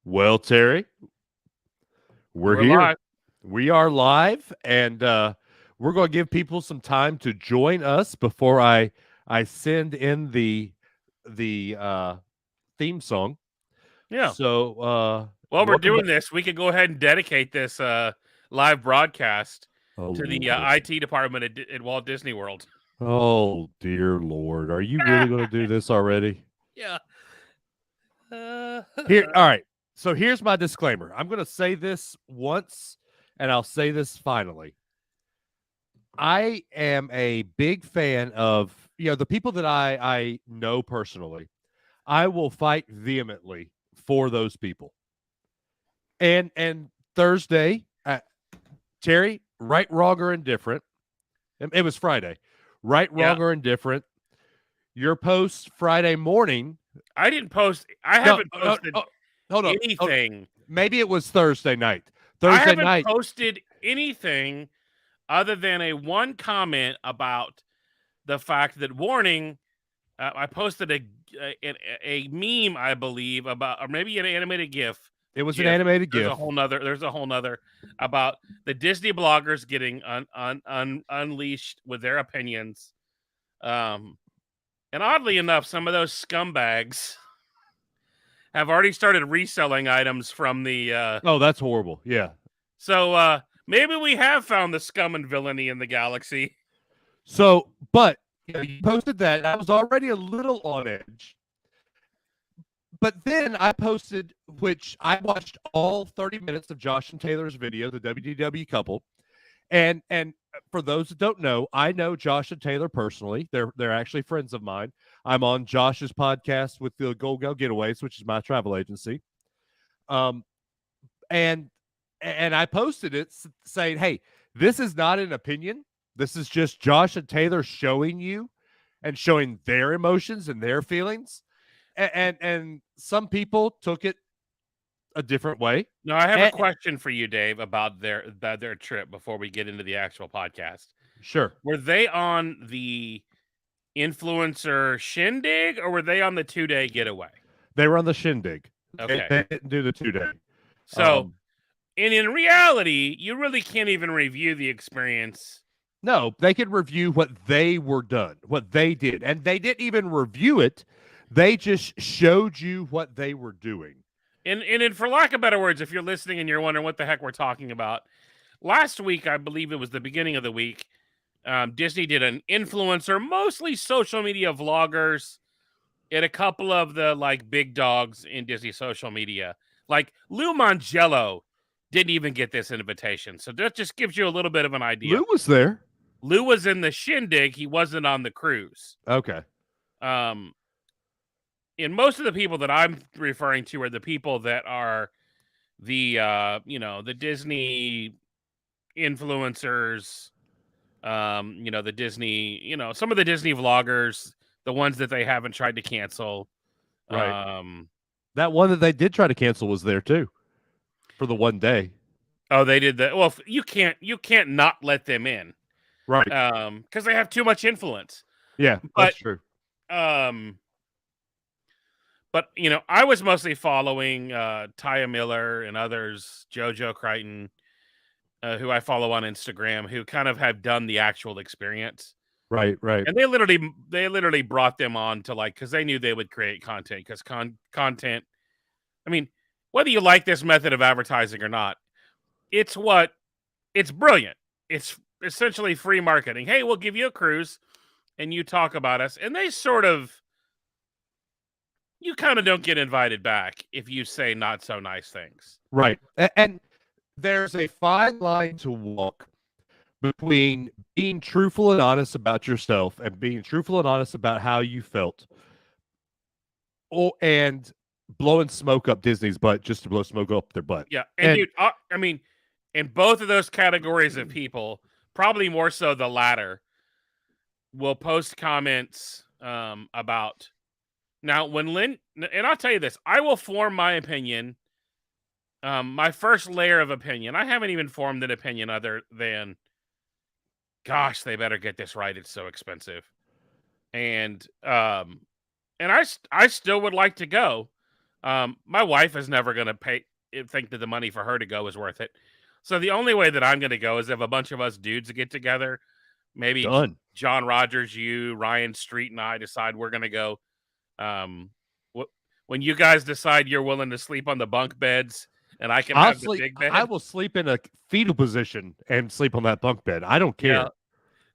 Well, Terry, we're We're here. live. We are live, and we're going to give people some time to join us before I send in the theme song. Yeah. So, While we're welcome. doing this, we could go ahead and dedicate this live broadcast Oh to the Lord. IT department at Walt Disney World. Oh dear Lord, are you really going to do this already? Yeah. Here, all right. So here's my disclaimer. I'm going to say this once, and I'll say this finally. I am a big fan of the people that I know personally. I will fight vehemently for those people. And Thursday, Terry, right, wrong, or indifferent. It was Friday, right, Yeah. wrong, or indifferent. Your post Friday morning. I didn't post. I No, haven't posted hold up. anything. Maybe it was Thursday night. I Thursday haven't night. posted anything other than a one comment about the fact that warning. I posted a meme, I believe, about, or maybe an animated GIF. It was an animated There's GIF. There's a whole nother about the Disney bloggers getting unleashed with their opinions. And oddly enough, some of those scumbags have already started reselling items from the. Oh, that's horrible. Yeah. So maybe we have found the scum and villainy in the galaxy. So, but you posted that. I was already a little on edge. But then I posted, which I watched all 30 minutes of Josh and Taylor's video, the WDW couple. And for those that don't know, I know Josh and Taylor personally. They're actually friends of mine. I'm on Josh's podcast with the Go Getaways, which is my travel agency. And I posted it saying, "Hey, this is not an opinion. This is just Josh and Taylor showing you and showing their emotions and their feelings." And some people took it a different way. No, I have a question for you, Dave, about their trip before we get into the actual podcast. Sure. Were they on the influencer shindig, or were they on the 2-day getaway? They were on the shindig. Okay. They didn't do the 2-day. So, and in reality, you really can't even review the experience. No, they could review what they were done, what they did. And they didn't even review it. They just showed you what they were doing. And for lack of better words, if you're listening and you're wondering what the heck we're talking about, last week, I believe it was the beginning of the week, Disney did an influencer, mostly social media vloggers, and a couple of the big dogs in Disney social media. Like Lou Mangello didn't even get this invitation. So that just gives you a little bit of an idea. Lou was there. Lou was in the shindig. He wasn't on the cruise. Okay. And most of the people that I'm referring to are the people that are the the Disney influencers, the Disney, some of the Disney vloggers, the ones that they haven't tried to cancel. Right. That one that they did try to cancel was there too for the 1 day. Oh, they did that. Well, you can't not let them in. Right. Because they have too much influence. Yeah, that's true. But, I was mostly following Taya Miller and others, JoJo Crichton, who I follow on Instagram, who kind of have done the actual experience. Right. And they literally brought them on to because they knew they would create content, because content, I mean, whether you like this method of advertising or not, it's brilliant. It's essentially free marketing. Hey, we'll give you a cruise and you talk about us. And they you kind of don't get invited back if you say not so nice things. Right. And there's a fine line to walk between being truthful and honest about yourself and being truthful and honest about how you felt, and blowing smoke up Disney's butt just to blow smoke up their butt. Yeah. And dude, I mean, in both of those categories of people, probably more so the latter, will post comments about. Now, when Lynn, and I'll tell you this, I will form my opinion. My first layer of opinion, I haven't even formed an opinion other than, gosh, they better get this right. It's so expensive. And I still would like to go. My wife is never going to think that the money for her to go is worth it. So the only way that I'm going to go is if a bunch of us dudes get together, maybe Done. John Rogers, you, Ryan Street, and I decide we're going to go. When you guys decide you're willing to sleep on the bunk beds and I can have the big bed, I will sleep in a fetal position and sleep on that bunk bed. I don't care.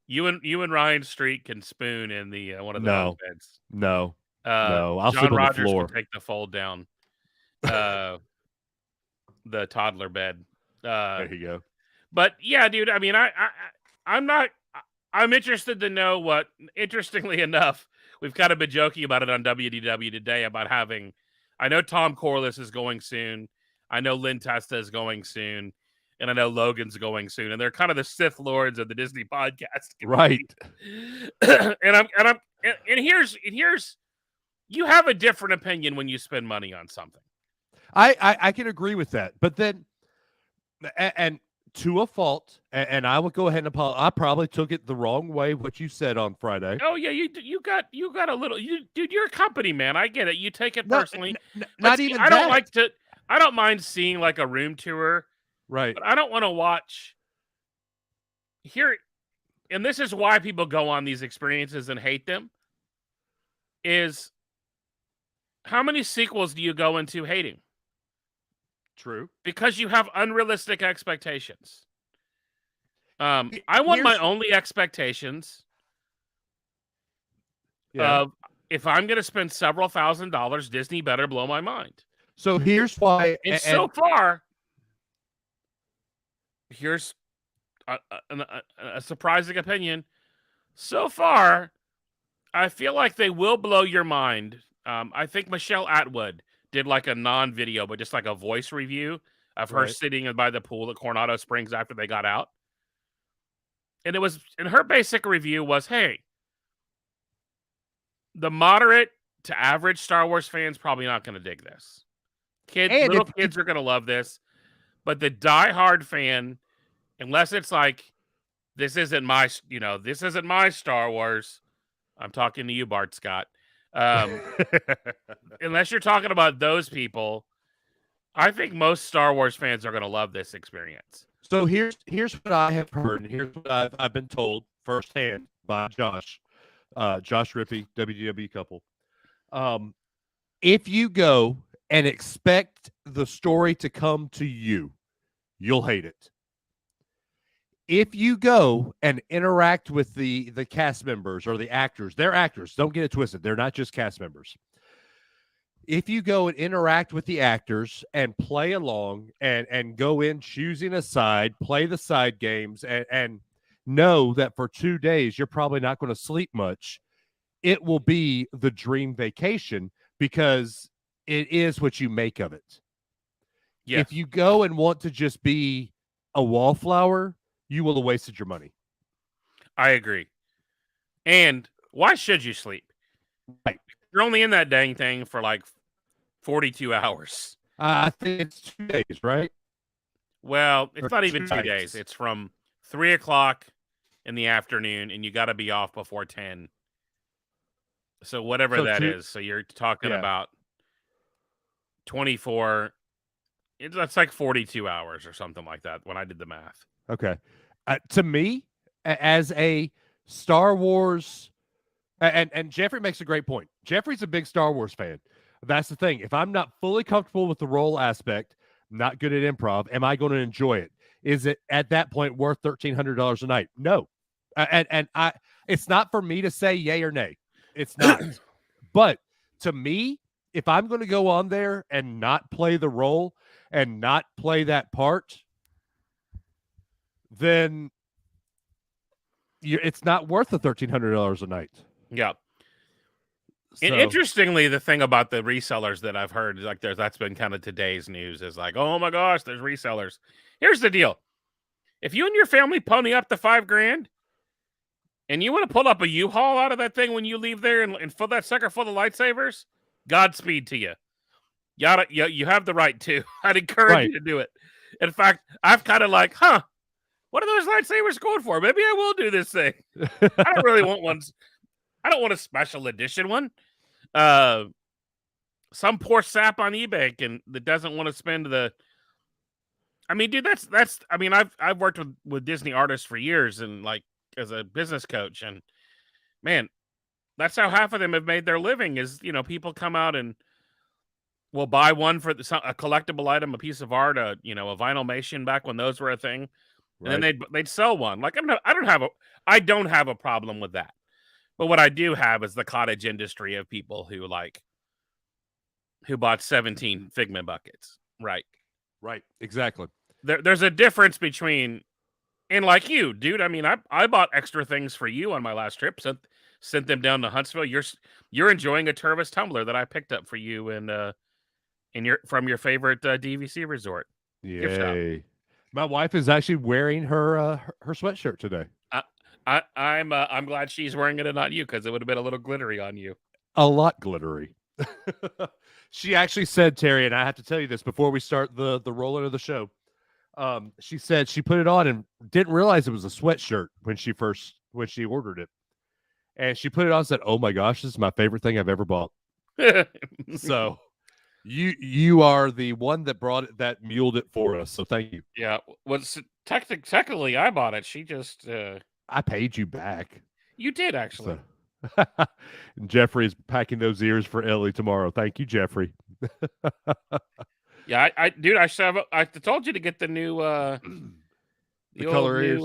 Yeah. You and Ryan Street can spoon in the one of the bunk beds. No. I'll John sleep on Rogers the floor. can take the fold down. The toddler bed. There you go. But yeah, dude. I mean, I'm interested to know what. Interestingly enough, we've kind of been joking about it on WDW today about having. I know Tom Corliss is going soon. I know Lynn Testa is going soon, and I know Logan's going soon. And they're kind of the Sith Lords of the Disney podcast community. Right. and here's you have a different opinion when you spend money on something. I can agree with that, but then and to a fault, and I will go ahead and apologize. I probably took it the wrong way what you said on Friday. Oh yeah, you got a little dude. You're a company man. I get it. You take it personally. Not even. I don't like to. I don't mind seeing like a room tour, right? But I don't want to watch here. And this is why people go on these experiences and hate them. Is how many sequels do you go into hating? True. Because you have unrealistic expectations. I want my only expectations of if I'm going to spend several $1,000s, Disney better blow my mind. So here's why. And so far, here's a surprising opinion. So far, I feel like they will blow your mind. I think Michelle Atwood did like a non-video, but just like a voice review of her sitting by the pool at Coronado Springs after they got out. And her basic review was, hey, the moderate to average Star Wars fans probably not going to dig this. Little kids are going to love this. But the diehard fan, unless it's like, this isn't my Star Wars. I'm talking to you, Bart Scott. Unless you're talking about those people, I think most Star Wars fans are going to love this experience. So here's what I have heard, and here's what I've been told firsthand by Josh Rippey, WDW couple. If you go and expect the story to come to you, you'll hate it. If you go and interact with the cast members or the actors, they're actors. Don't get it twisted. They're not just cast members. If you go and interact with the actors and play along and go in choosing a side, play the side games, and know that for 2 days you're probably not going to sleep much, it will be the dream vacation because it is what you make of it. Yes. If you go and want to just be a wallflower, you will have wasted your money. I agree. And why should you sleep? Right. You're only in that dang thing for like 42 hours. I think it's 2 days, right? Well, it's not even 2 days. It's from 3 o'clock in the afternoon, and you got to be off before 10. So whatever that is. So you're talking about 24. That's like 42 hours or something like that when I did the math. Okay. To me, as a Star Wars, and Jeffrey makes a great point. Jeffrey's a big Star Wars fan. That's the thing. If I'm not fully comfortable with the role aspect, not good at improv, am I going to enjoy it? Is it at that point worth $1,300 a night? No. It's not for me to say yay or nay. It's not. But to me, if I'm going to go on there and not play the role and not play that part, then it's not worth the $1,300 a night. Yeah. So. And interestingly, the thing about the resellers that I've heard, like that's been kind of today's news, is like, oh my gosh, there's resellers. Here's the deal: if you and your family pony up to $5,000, and you want to pull up a U-Haul out of that thing when you leave there and fill that sucker full of lightsabers, Godspeed to you. You have the right to. I'd encourage you to do it. In fact, I've kind of like, what are those lightsabers going for? Maybe I will do this thing. I don't really want one. I don't want a special edition one. some poor sap on eBay that doesn't want to spend the. I mean, dude, that's. I mean, I've worked with Disney artists for years, and like as a business coach, and man, that's how half of them have made their living. Is people come out and will buy one for a collectible item, a piece of art, a vinylmation back when those were a thing, and then they'd sell one. Like I don't have a problem with that. But what I do have is the cottage industry of people who bought 17 Figment buckets. Right. Exactly. There's a difference between, and like you, dude. I mean, I bought extra things for you on my last trip. Sent them down to Huntsville. You're enjoying a Tervis tumbler that I picked up for you from your favorite DVC resort. Yay! My wife is actually wearing her sweatshirt today. I'm glad she's wearing it and not you, because it would have been a little glittery on you. A lot glittery. She actually said, Terry, and I have to tell you this before we start the rolling of the show. She said she put it on and didn't realize it was a sweatshirt when she ordered it, and she put it on and said, "Oh my gosh, this is my favorite thing I've ever bought." So you are the one that brought it, that muled it for us. So thank you. Yeah, technically I bought it. She just I paid you back. You did actually. So. Jeffrey is packing those ears for Ellie tomorrow. Thank you, Jeffrey. Yeah, I told you to get the new the color ears.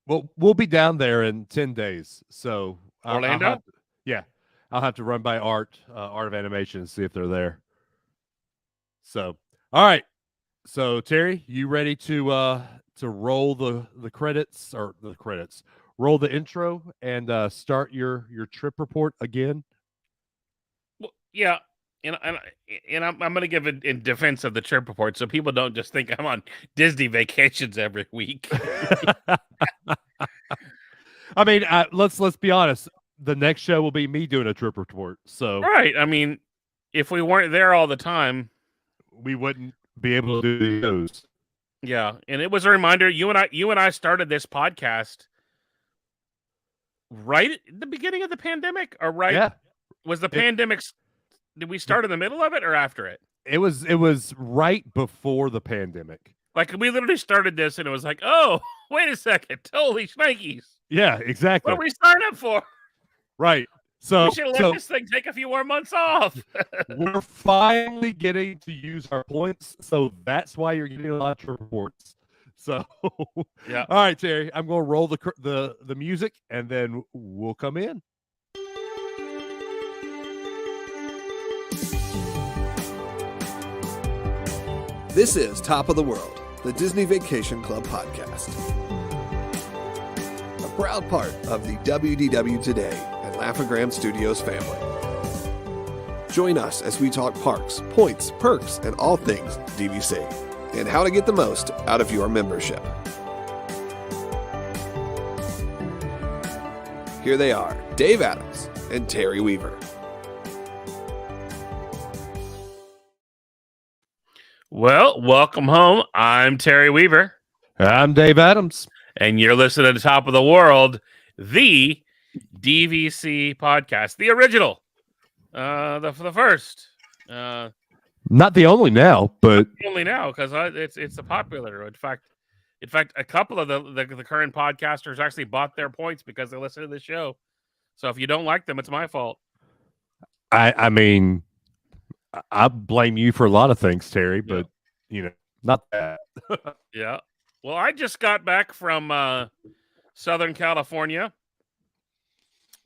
Well, we'll be down there in 10 days. So Orlando? I'll have to run by Art of Animation and see if they're there. So, all right. So, Terry, you ready to roll the credits roll the intro and start your trip report again? Well, yeah, and I'm going to give it in defense of the trip report, so people don't just think I'm on Disney vacations every week. I mean, let's be honest. The next show will be me doing a trip report. So right. I mean, if we weren't there all the time, we wouldn't be able to do those. Yeah, and it was a reminder. You and I started this podcast right at the beginning of the pandemic, or right? Yeah. Was the pandemic? Did we start in the middle of it or after it? It was right before the pandemic. Like, we literally started this, and it was like, oh, wait a second, holy shnikes! Yeah, exactly. What are we starting up for? Right. So we should let this thing take a few more months off. We're finally getting to use our points, so that's why you're getting a lot of reports. So, yeah. All right, Terry, I'm going to roll the music, and then we'll come in. This is Top of the World, the Disney Vacation Club podcast. A proud part of the WDW Today and Laugh-O-Gram Studios family. Join us as we talk parks, points, perks, and all things DVC, and how to get the most out of your membership. Here they are, Dave Adams and Terry Weaver. Well, welcome home. I'm Terry Weaver. I'm Dave Adams. And you're listening to Top of the World, the DVC podcast, the original, the first. Not the only now, but only now, because it's a popular. In fact, a couple of the current podcasters actually bought their points because they listen to the show. So if you don't like them, it's my fault. I mean, I blame you for a lot of things, Terry, but not that. Yeah. Well, I just got back from Southern California,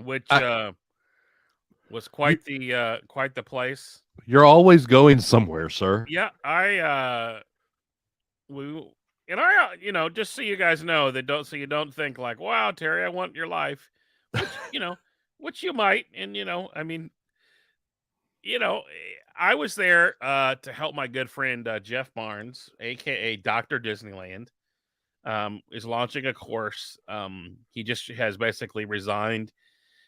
which was quite the place. You're always going somewhere, sir. Yeah, just so you guys know so you don't think like, wow, Terry, I want your life, which which you might, and I mean, I was there to help my good friend Jeff Barnes, aka Dr. Disneyland, is launching a course. He just has basically resigned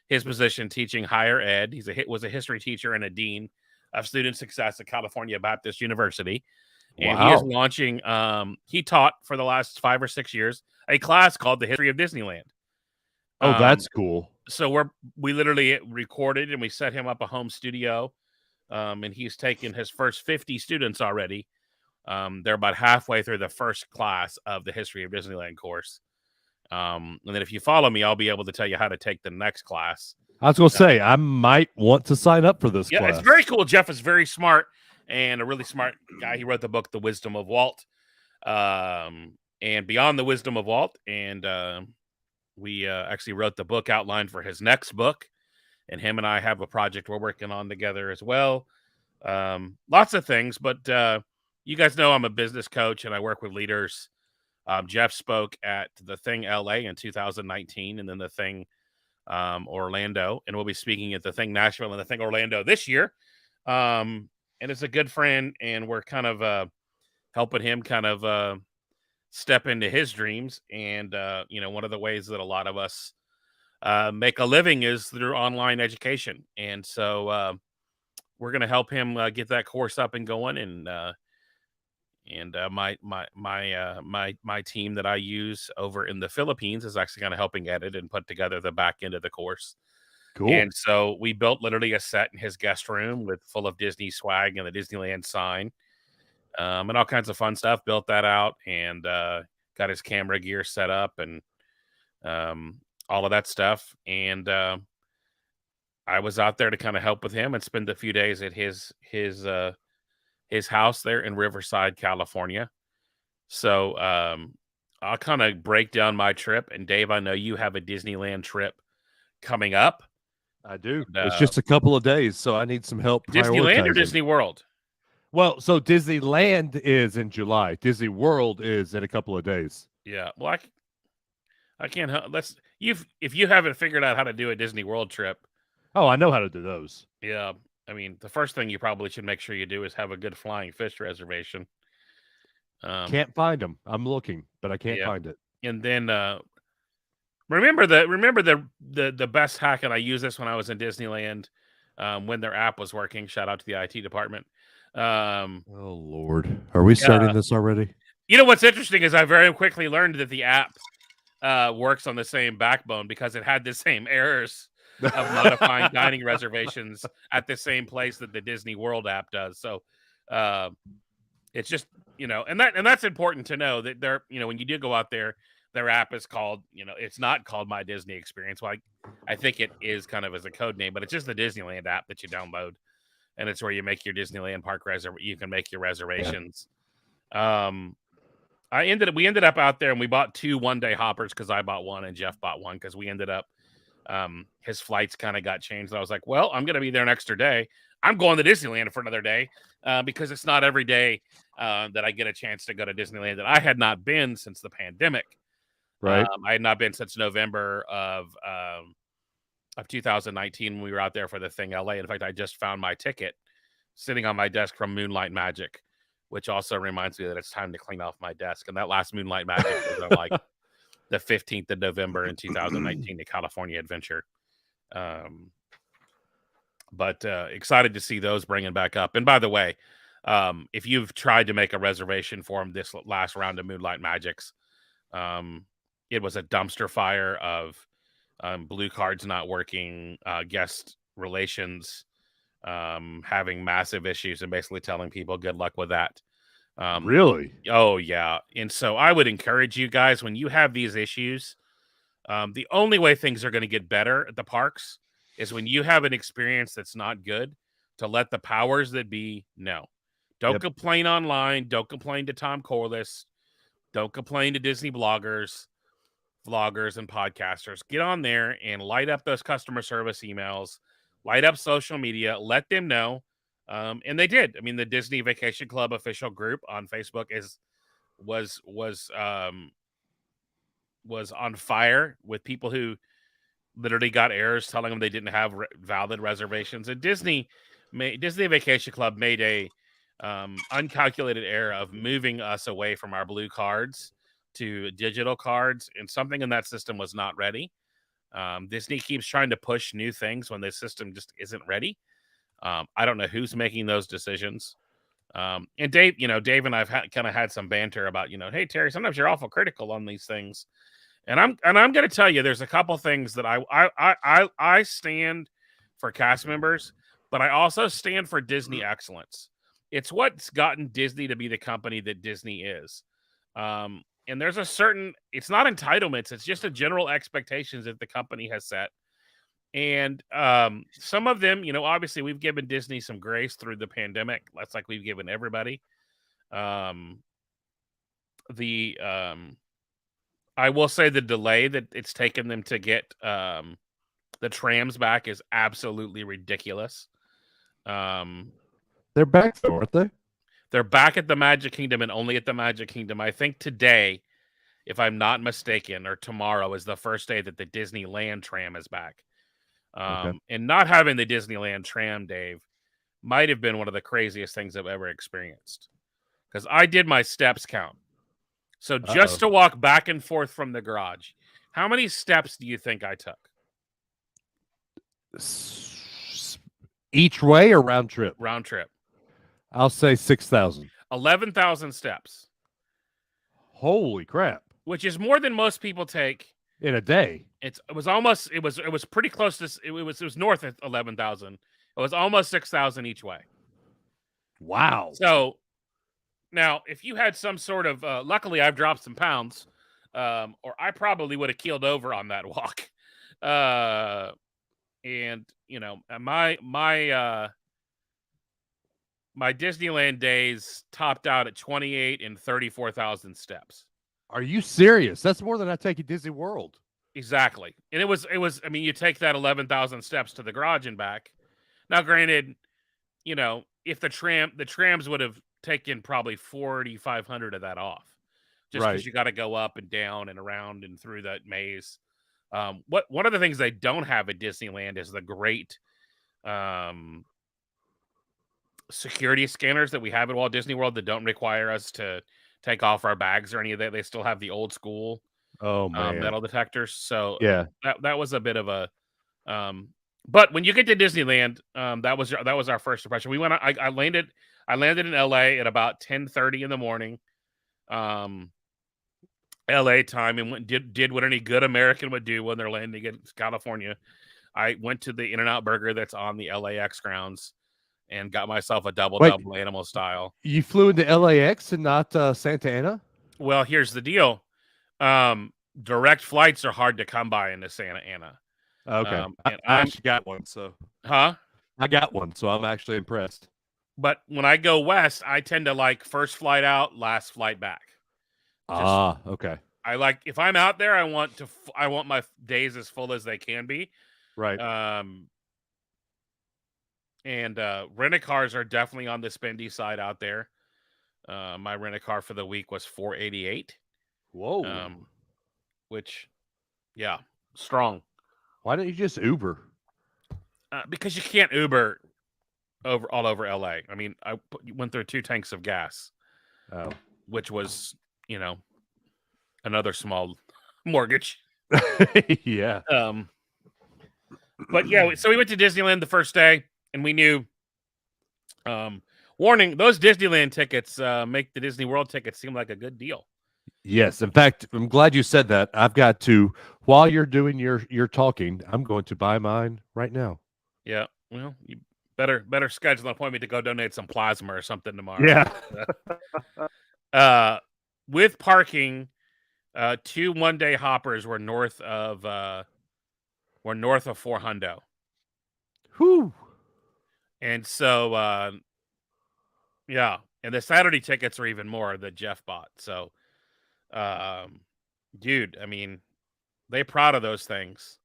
his position teaching higher ed. Was a history teacher and a dean of student success at California Baptist University. And He is launching, he taught for the last 5 or 6 years a class called The History of Disneyland. Oh, that's cool. So we literally recorded and we set him up a home studio, and he's taken his first 50 students already. They're about halfway through the first class of the History of Disneyland course. And then if you follow me, I'll be able to tell you how to take the next class. I was going to say, I might want to sign up for this Yeah, class. it's very cool. Jeff is very smart and a really smart guy. He wrote the book, The Wisdom of Walt, and Beyond the Wisdom of Walt. And we actually wrote the book outline for his next book. And him and I have a project we're working on together as well. Lots of things, but you guys know I'm a business coach and I work with leaders. Jeff spoke at the Thing LA in 2019 and then the Thing Orlando, and we'll be speaking at the Thing Nashville and the Thing Orlando this year. And it's a good friend, and we're kind of helping him kind of step into his dreams. And one of the ways that a lot of us make a living is through online education, and so we're going to help him get that course up and going. And my team that I use over in the Philippines is actually kind of helping edit and put together the back end of the course. Cool. And so we built literally a set in his guest room with full of Disney swag and the Disneyland sign, and all kinds of fun stuff. Built that out and got his camera gear set up and all of that stuff. And I was out there to kind of help with him and spend a few days at his house there in Riverside, California. So I'll kind of break down my trip. And Dave, I know you have a Disneyland trip coming up. I do. It's just a couple of days, so I need some help. Disneyland or Disney World? Well, so Disneyland is in July. Disney World is in a couple of days. Yeah. Well, I can't help. If you haven't figured out how to do a Disney World trip. Oh, I know how to do those. Yeah. I mean, the first thing you probably should make sure you do is have a good flying fish reservation. Can't find them. I'm looking, but I can't find it. And then remember the best hack, and I used this when I was in Disneyland when their app was working. Shout out to the IT department. Oh Lord, are we starting this already? You know what's interesting is I very quickly learned that the app works on the same backbone because it had the same errors of modifying dining reservations at the same place that the Disney World app does. So it's just, and that's important to know that they're, when you do go out there, their app is called, it's not called My Disney Experience. Well, I think it is kind of as a code name, but it's just the Disneyland app that you download. And it's where you make your Disneyland park you can make your reservations. Yeah. We ended up out there and we bought 2 one-day hoppers because I bought one and Jeff bought one because we ended up his flights kind of got changed. And I was like, well, I'm going to be there an extra day. I'm going to Disneyland for another day because it's not every day that I get a chance to go to Disneyland. That I had not been since the pandemic. Right. I had not been since November of 2019 when we were out there for the Thing LA. In fact, I just found my ticket sitting on my desk from Moonlight Magic, which also reminds me that it's time to clean off my desk. And that last Moonlight Magic was on like the 15th of November in 2019, the California Adventure. But excited to see those bringing back up. And by the way, if you've tried to make a reservation for them this last round of Moonlight Magics, it was a dumpster fire of blue cards not working, guest relations having massive issues, and basically telling people good luck with that. Really? Oh, yeah. And so I would encourage you guys, when you have these issues, the only way things are going to get better at the parks is when you have an experience that's not good, to let the powers that be know. Don't complain online. Don't complain to Tom Corliss. Don't complain to Disney bloggers, vloggers, and podcasters. Get on there and light up those customer service emails, light up social media, let them know. And they did. I mean, the Disney Vacation Club official group on Facebook was on fire with people who literally got errors telling them they didn't have valid reservations. And Disney Vacation Club made a uncalculated error of moving us away from our blue cards to digital cards, and something in that system was not ready. Disney keeps trying to push new things when the system just isn't ready. I don't know who's making those decisions. And Dave and I've kind of had some banter about, hey, Terry, sometimes you're awful critical on these things. And I'm going to tell you, there's a couple things that I stand for cast members, but I also stand for Disney excellence. It's what's gotten Disney to be the company that Disney is. And there's a certain, it's not entitlements, it's just a general expectations that the company has set. And some of them, obviously we've given Disney some grace through the pandemic. That's like we've given everybody. I will say the delay that it's taken them to get the trams back is absolutely ridiculous. They're back though, aren't they? They're back at the Magic Kingdom and only at the Magic Kingdom. I think today, if I'm not mistaken, or tomorrow is the first day that the Disneyland tram is back. Okay. And not having the Disneyland tram, Dave, might have been one of the craziest things I've ever experienced. Because I did my steps count. So just to walk back and forth from the garage, how many steps do you think I took? Each way or round trip? Round trip. I'll say 6,000. 11,000 steps. Holy crap. Which is more than most people take in a day. It was pretty close to it was north of 11,000. It was almost 6,000 each way. Wow. So now, if you had some sort of, luckily I've dropped some pounds, or I probably would have keeled over on that walk. And my Disneyland days topped out at 28 and 34,000 steps. Are you serious? That's more than I take at Disney World. Exactly. And it was, I mean, you take that 11,000 steps to the garage and back. Now, granted, if the trams would have taken probably 4,500 of that off, just because you got to go up and down and around and through that maze. One of the things they don't have at Disneyland is the great security scanners that we have at Walt Disney World that don't require us to take off our bags or any of that. They still have the old school metal detectors. So yeah, that was a bit of a but when you get to Disneyland, that was our first impression. We went. I landed in LA at about 10:30 in the morning, LA time, and did what any good American would do when they're landing in California. I went to the In-N-Out Burger that's on the LAX grounds and got myself a double animal style. You flew into LAX and not Santa Ana? Well, here's the deal. Direct flights are hard to come by into Santa Ana. Okay. I actually got one, so. Huh? I got one, so I'm actually impressed. But when I go west, I tend to like first flight out, last flight back. Okay. I like, if I'm out there, I want my days as full as they can be. Right. And rent-a-cars are definitely on the spendy side out there. My rent-a-car for the week was $488. Whoa. Which, yeah, strong. Why don't you just Uber? Because you can't Uber all over LA. I mean, I went through 2 tanks of gas. Which was, another small mortgage. Yeah. But yeah, so we went to Disneyland the first day, and we knew, warning, those Disneyland tickets make the Disney World tickets seem like a good deal. Yes. In fact, I'm glad you said that. I've got to, while you're doing your talking, I'm going to buy mine right now. Yeah. Well, you better schedule an appointment to go donate some plasma or something tomorrow. Yeah. With parking, 2 one-day hoppers were north of $400. Whew. And so, yeah, and the Saturday tickets are even more that Jeff bought. So, dude, I mean, they're proud of those things,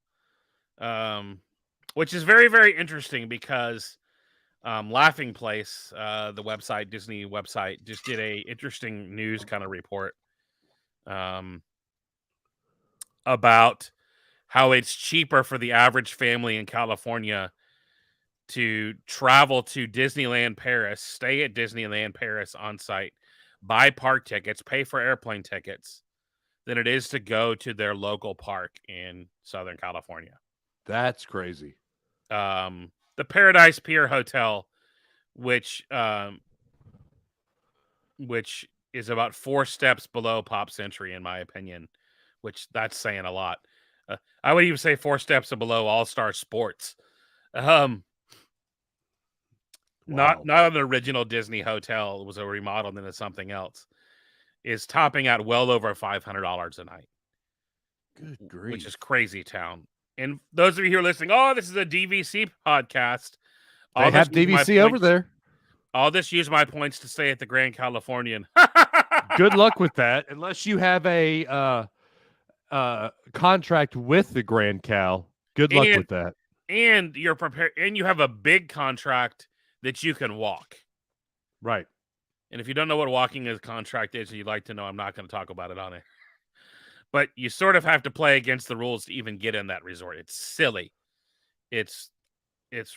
which is very, very interesting because Laughing Place, the website, Disney website, just did a interesting news kind of report about how it's cheaper for the average family in California to travel to Disneyland Paris, stay at Disneyland Paris on site, buy park tickets, pay for airplane tickets, than it is to go to their local park in Southern California. That's crazy. The Paradise Pier Hotel, which is about 4 steps below Pop Century, in my opinion, which that's saying a lot. I would even say 4 steps below All-Star Sports. Not an original Disney hotel. It was a remodeled into something else. Is topping out well over $500 a night. Good grief. Which is crazy town. And those of you who are listening, oh, this is a DVC podcast. They have DVC over there. I'll just use my points to stay at the Grand Californian. Good luck with that, unless you have a contract with the Grand Cal. Good luck with that. And you're prepared, and you have a big contract that you can walk. Right. And if you don't know what walking a contract is, and you'd like to know, I'm not going to talk about it on it. But you sort of have to play against the rules to even get in that resort. It's silly. It's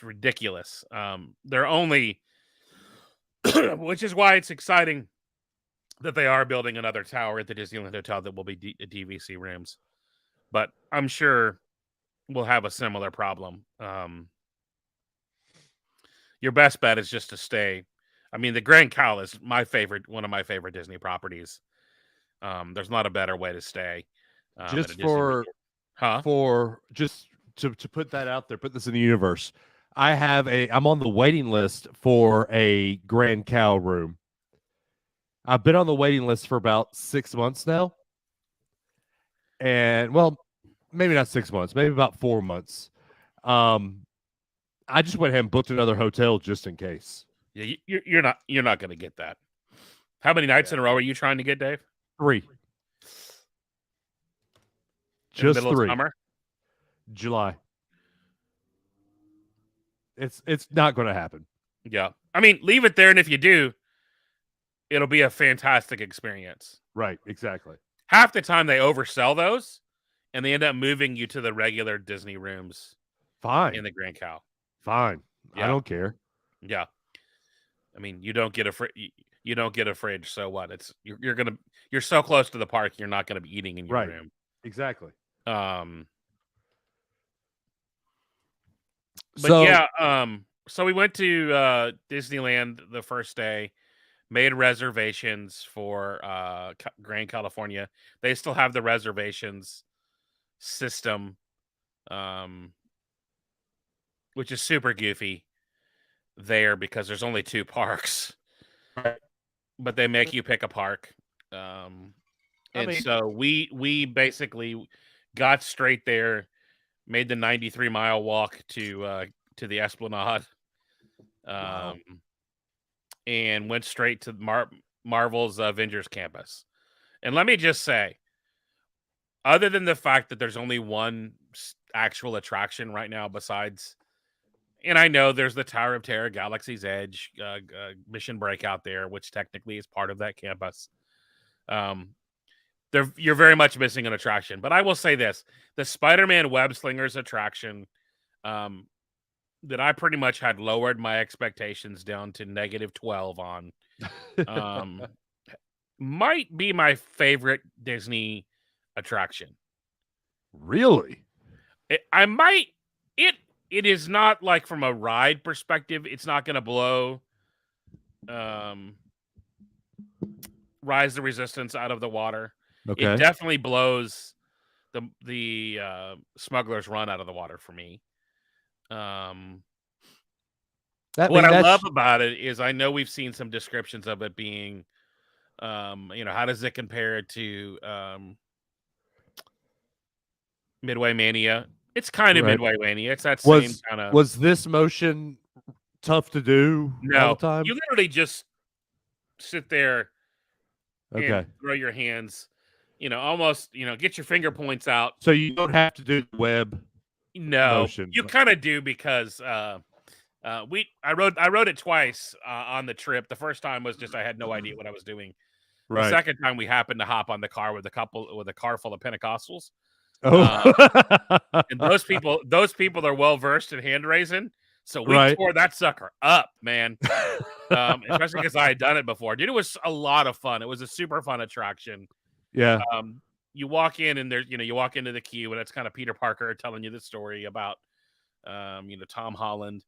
ridiculous. They're only, which is why it's exciting that they are building another tower at the Disneyland Hotel that will be DVC rooms. But I'm sure we'll have a similar problem. Your best bet is just to stay. I mean, the Grand Cal is one of my favorite Disney properties. There's not a better way to stay. Just to put that out there, put this in the universe. I'm on the waiting list for a Grand Cal room. I've been on the waiting list for about 6 months now. And well, maybe not 6 months, maybe about 4 months. I just went ahead and booked another hotel just in case. Yeah, you're not going to get that. How many nights in a row are you trying to get, Dave? 3. Just middle 3. Of summer? July. It's not going to happen. Yeah. I mean, leave it there, and if you do, it'll be a fantastic experience. Right, exactly. Half the time they oversell those, and they end up moving you to the regular Disney rooms. Fine. In the Grand Cal. Fine. Yeah. I don't care. Yeah. I mean, you don't get a fridge, so what? It's you're so close to the park, you're not going to be eating in your room. Exactly. So we went to Disneyland the first day, made reservations for Grand California. They still have the reservations system, which is super goofy there because there's only 2 parks, but they make you pick a park. So we basically got straight there, made the 93-mile walk to the Esplanade, and went straight to Marvel's Avengers Campus. And let me just say, other than the fact that there's only one actual attraction right now besides, and I know there's the Tower of Terror, Galaxy's Edge, Mission Breakout there, which technically is part of that campus. You're very much missing an attraction. But I will say this, the Spider-Man Web Slingers attraction, that I pretty much had lowered my expectations down to -12 on, might be my favorite Disney attraction. Really? It is not like from a ride perspective, it's not going to blow Rise the Resistance out of the water. Okay. It definitely blows the Smuggler's Run out of the water for me. What I love about it is I know we've seen some descriptions of it being, how does it compare to Midway Mania? It's kind of Midway Mania. It's that same kind of. Was this motion tough to do all the time? You literally just sit there and throw your hands, almost, get your finger points out. So you don't have to do the web motion. You kind of do because I rode it twice on the trip. The first time was just I had no idea what I was doing. Right. The second time we happened to hop on the car with a car full of Pentecostals. Oh, and those people are well versed in hand raising, so we tore that sucker up, man. Especially because I had done it before. Dude, it was a lot of fun. It was a super fun attraction. Yeah. You walk in and there's, you walk into the queue and it's kind of Peter Parker telling you the story about, Tom Holland,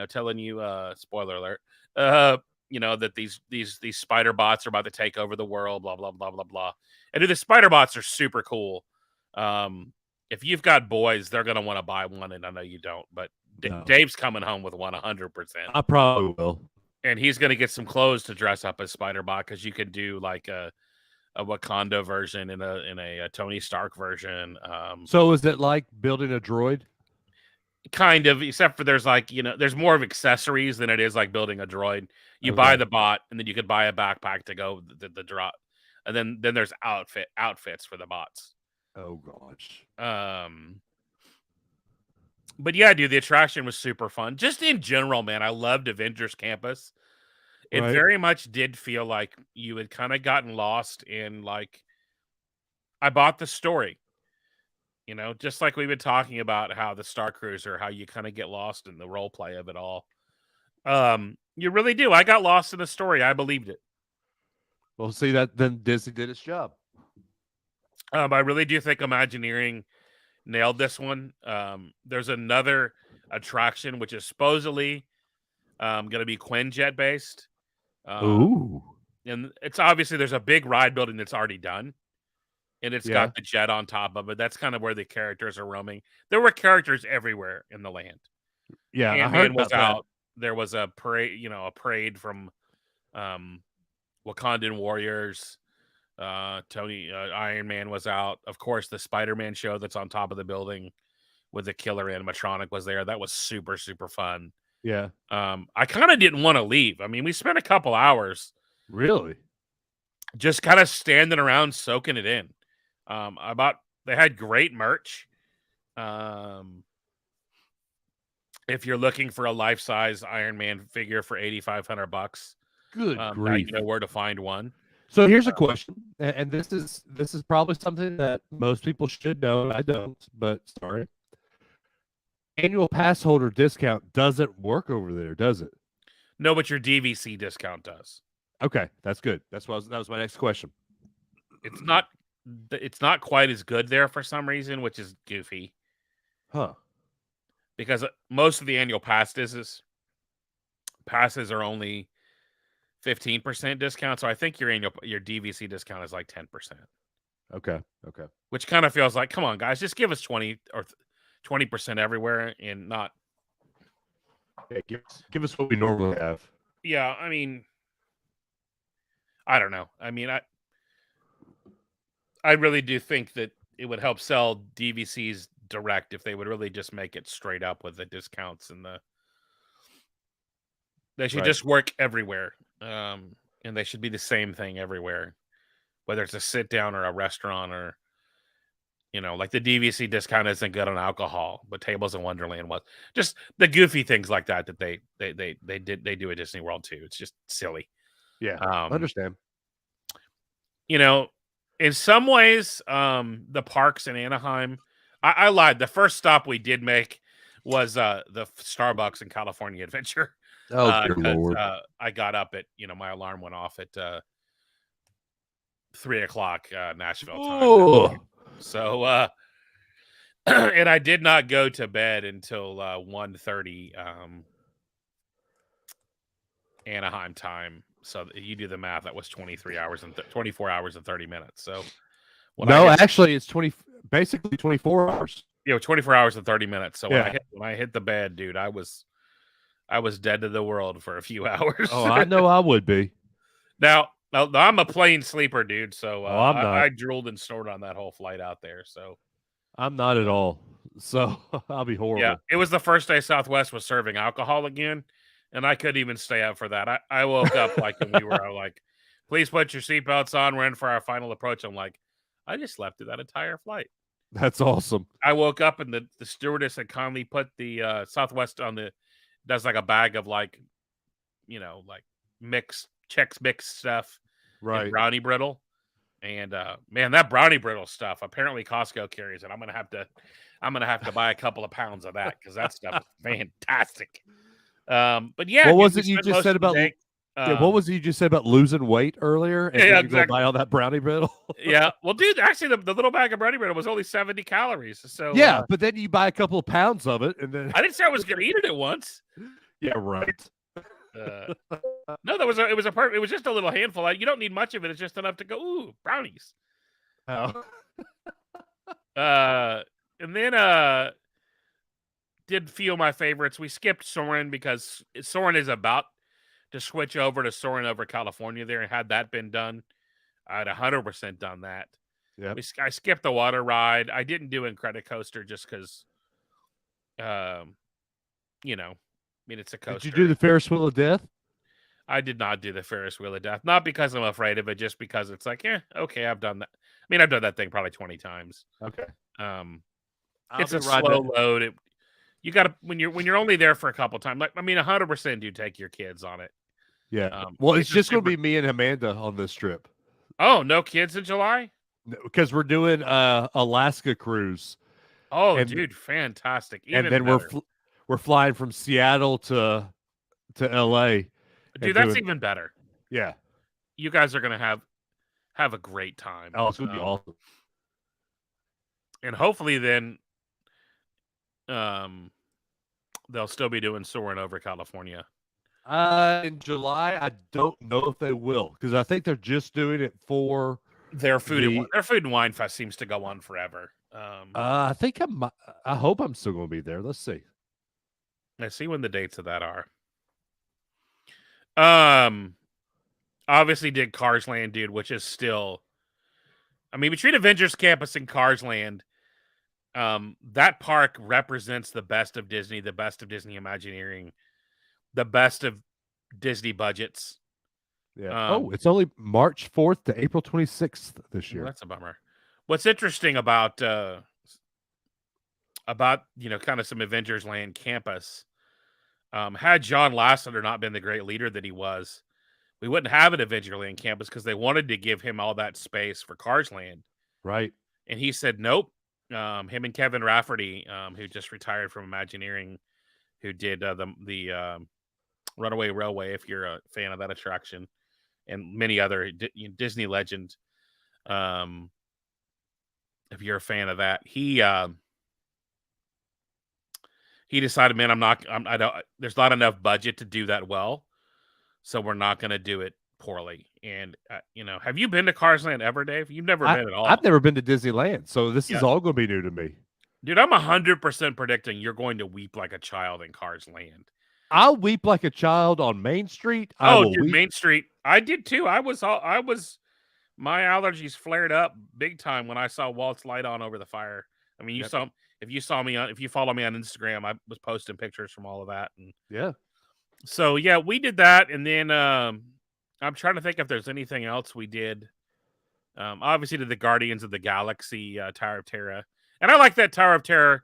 telling you, spoiler alert, that these spider bots are about to take over the world, blah blah blah blah blah. And dude, the spider bots are super cool. If you've got boys, they're gonna want to buy one, and I know you don't, but No. Dave's coming home with one 100%. I probably will. And he's gonna get some clothes to dress up as Spider-Bot, because you could do like a Wakanda version and a Tony Stark version. So is it like building a droid? Kind of, except for there's like, there's more of accessories than it is like building a droid. You Okay. buy the bot, and then you could buy a backpack to go the drop, and then there's outfits for the bots. Oh gosh. But yeah, dude, the attraction was super fun. Just in general, man, I loved Avengers Campus. It Right. very much did feel like you had kind of gotten lost in, like, I bought the story. Just like we've been talking about how the Star Cruiser, how you kind of get lost in the role play of it all. You really do. I got lost in the story. I believed it. Well, see that then Disney did its job. I really do think Imagineering nailed this one. There's another attraction which is supposedly going to be Quinjet based. Ooh. And it's obviously there's a big ride building that's already done, and it's got the jet on top of it. That's kind of where the characters are roaming. There were characters everywhere in the land. Yeah, Ant-Man I heard was about out. There was a parade from Wakandan warriors. Iron Man was out. Of course, the Spider-Man show that's on top of the building with the killer animatronic was there. That was super, super fun. Yeah. I kind of didn't want to leave. I mean, we spent a couple hours Really? just kind of standing around soaking it in. They had great merch. If you're looking for a life-size Iron Man figure for $8,500, Good now grief. you know where to find one. So here's a question, and this is probably something that most people should know. I don't, but sorry. Annual pass holder discount doesn't work over there, does it? No, but your DVC discount does. Okay, that's good. That was my next question. It's not quite as good there for some reason, which is goofy. Huh. Because most of the annual passes are only 15% discount, so I think your DVC discount is like 10%. Okay. Which kind of feels like, come on, guys, just give us 20 or 20% everywhere, and not. Yeah, give us what we normally have. Yeah, I mean, I don't know. I mean, I really do think that it would help sell DVCs direct if they would really just make it straight up with the discounts and they should just work everywhere. And they should be the same thing everywhere, whether it's a sit down or a restaurant, or like the DVC discount isn't good on alcohol, but Tables in Wonderland was. Just the goofy things like that they do at Disney World too. It's just silly. Yeah, understand. In some ways, the parks in Anaheim, I lied. The first stop we did make was the Starbucks in California Adventure. Oh, dear Lord. I got up at, my alarm went off at 3:00 Nashville time. Oh. So, and I did not go to bed until 1:30 Anaheim time. So you do the math. That was 24 hours and 30 minutes. So actually, it's basically 24 hours. 24 hours and 30 minutes. So Yeah. when I hit the bed, dude, I was dead to the world for a few hours. Oh, I know I would be. Now I'm a plain sleeper, dude. So I'm not. I drooled and snored on that whole flight out there. So I'm not at all. So I'll be horrible. yeah, it was the first day Southwest was serving alcohol again, and I couldn't even stay up for that. I woke up like when we were like, please put your seatbelts on. We're in for our final approach. I'm like, I just slept through that entire flight. That's awesome. I woke up and the stewardess had kindly put the Southwest does like a bag of like Chex Mix stuff, right? Brownie brittle, and man, that brownie brittle stuff. Apparently, Costco carries it. I'm gonna have to buy a couple of pounds of that because that stuff is fantastic. But yeah, what was it you just said about? What was it you just said about losing weight earlier? And yeah, you go buy all that brownie brittle. Yeah, well, dude, actually, the little bag of brownie brittle was only 70 calories. So yeah, but then you buy a couple of pounds of it, and then I didn't say I was gonna eat it at once. Yeah, right. No, it was just a little handful. You don't need much of it. It's just enough to go, ooh, brownies. Oh. And then did feel my favorites. We skipped Soarin' because Soarin' is about to switch over to Soarin' over California there, and had that been done, I'd 100% done that. Yep. I skipped the water ride. I didn't do Incredicoaster just because, you know, I mean, it's a coaster. Did you do the Ferris wheel of death? I did not do the Ferris wheel of death. Not because I'm afraid of it, just because it's like, okay, I've done that. I mean, I've done that thing probably 20 times. Okay. It's a slow load. You got to when you're only there for a couple times. Like, I mean, 100% do take your kids on it. Yeah. Well, it's just going to be me and Amanda on this trip. Oh, no kids in July? Because we're doing Alaska cruise. Oh, dude, fantastic! Even and then we're flying from Seattle to LA. Dude, that's even better. Yeah, you guys are gonna have a great time. Oh, it's gonna be awesome. And hopefully, then, they'll still be doing Soarin' over California. In July, I don't know if they will, because I think they're just doing it for their food. Their food and wine fest seems to go on forever. I think I hope I'm still going to be there. Let's see. Let's see when the dates of that are. Obviously did Cars Land, dude, which is still, I mean, between Avengers Campus and Cars Land, that park represents the best of Disney, the best of Disney Imagineering, the best of Disney budgets. Yeah. It's only March 4th to April 26th this year. Well, that's a bummer. What's interesting about kind of some Avengers Land campus, had John Lasseter not been the great leader that he was, we wouldn't have an Adventureland campus because they wanted to give him all that space for Cars Land. Right. And he said, nope. Him and Kevin Rafferty, who just retired from Imagineering, who did the Runaway Railway, if you're a fan of that attraction, and many other Disney legend. If you're a fan of that, he decided, man, I don't, there's not enough budget to do that well. So we're not going to do it poorly. And, have you been to Cars Land ever, Dave? You've never been at all. I've never been to Disneyland. So this is all going to be new to me. Dude, I'm 100% predicting you're going to weep like a child in Cars Land. I'll weep like a child on Main Street. Main Street. I did too. My allergies flared up big time when I saw Walt's light on over the fire. I mean, if you follow me on Instagram, I was posting pictures from all of that. And yeah. So yeah, we did that. And then I'm trying to think if there's anything else we did. Obviously did the Guardians of the Galaxy Tower of Terror. And I like that Tower of Terror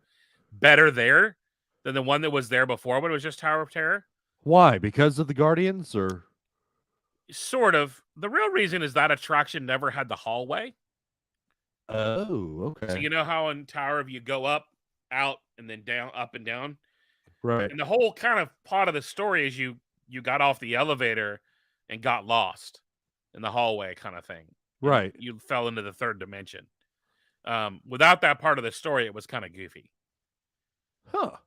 better there than the one that was there before when it was just Tower of Terror. Why? Because of the Guardians, or? Sort of. The real reason is that attraction never had the hallway. Oh, okay. So you know how in Tower of you go up, out, and then down, up and down? Right. And the whole kind of part of the story is you got off the elevator and got lost in the hallway kind of thing. Right. You fell into the third dimension. Without that part of the story, it was kind of goofy. Huh.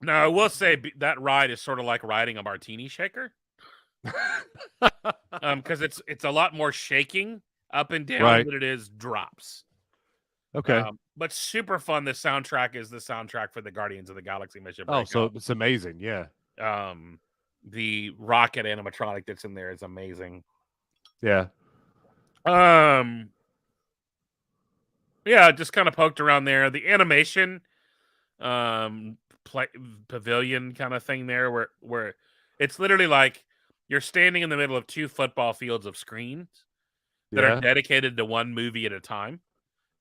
Now, I will say that ride is sort of like riding a martini shaker. Because it's a lot more shaking up and down than it is drops. Okay. But super fun. The soundtrack is the soundtrack for the Guardians of the Galaxy mission. Oh, so it's amazing. Yeah. The rocket animatronic that's in there is amazing. Yeah. Yeah, just kind of poked around there. The animation pavilion kind of thing there where it's literally like you're standing in the middle of two football fields of screens that are dedicated to one movie at a time,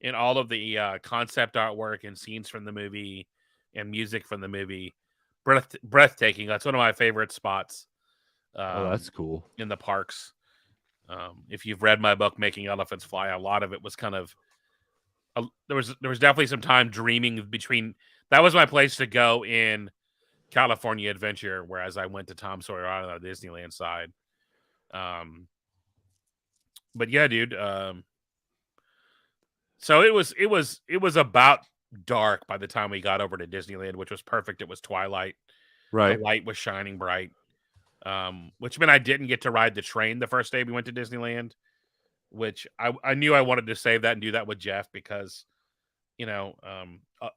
and all of the concept artwork and scenes from the movie and music from the movie, breathtaking. That's one of my favorite spots. That's cool. In the parks. If you've read my book, Making Elephants Fly, a lot of it was kind of there was definitely some time dreaming between. That was my place to go in California Adventure, whereas I went to Tom Sawyer Island on the Disneyland side. But yeah, dude. So it was about dark by the time we got over to Disneyland, which was perfect. It was twilight. Right. The light was shining bright. Which meant I didn't get to ride the train the first day we went to Disneyland. which I knew I wanted to save that and do that with Jeff because,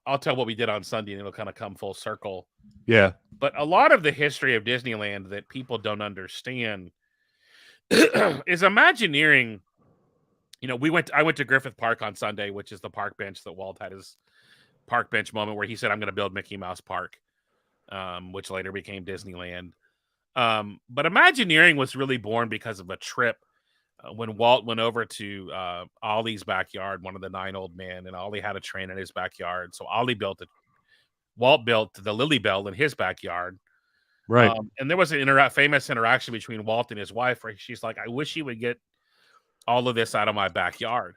I'll tell what we did on Sunday and it'll kind of come full circle. Yeah. But a lot of the history of Disneyland that people don't understand is Imagineering. I went to Griffith Park on Sunday, which is the park bench that Walt had his park bench moment where he said, "I'm going to build Mickey Mouse Park," which later became Disneyland. But Imagineering was really born because of a trip when Walt went over to Ollie's backyard, one of the 9 old men, and Ollie had a train in his backyard. So Walt built the Lily Bell in his backyard. Right. And there was an famous interaction between Walt and his wife where she's like, "I wish you would get all of this out of my backyard."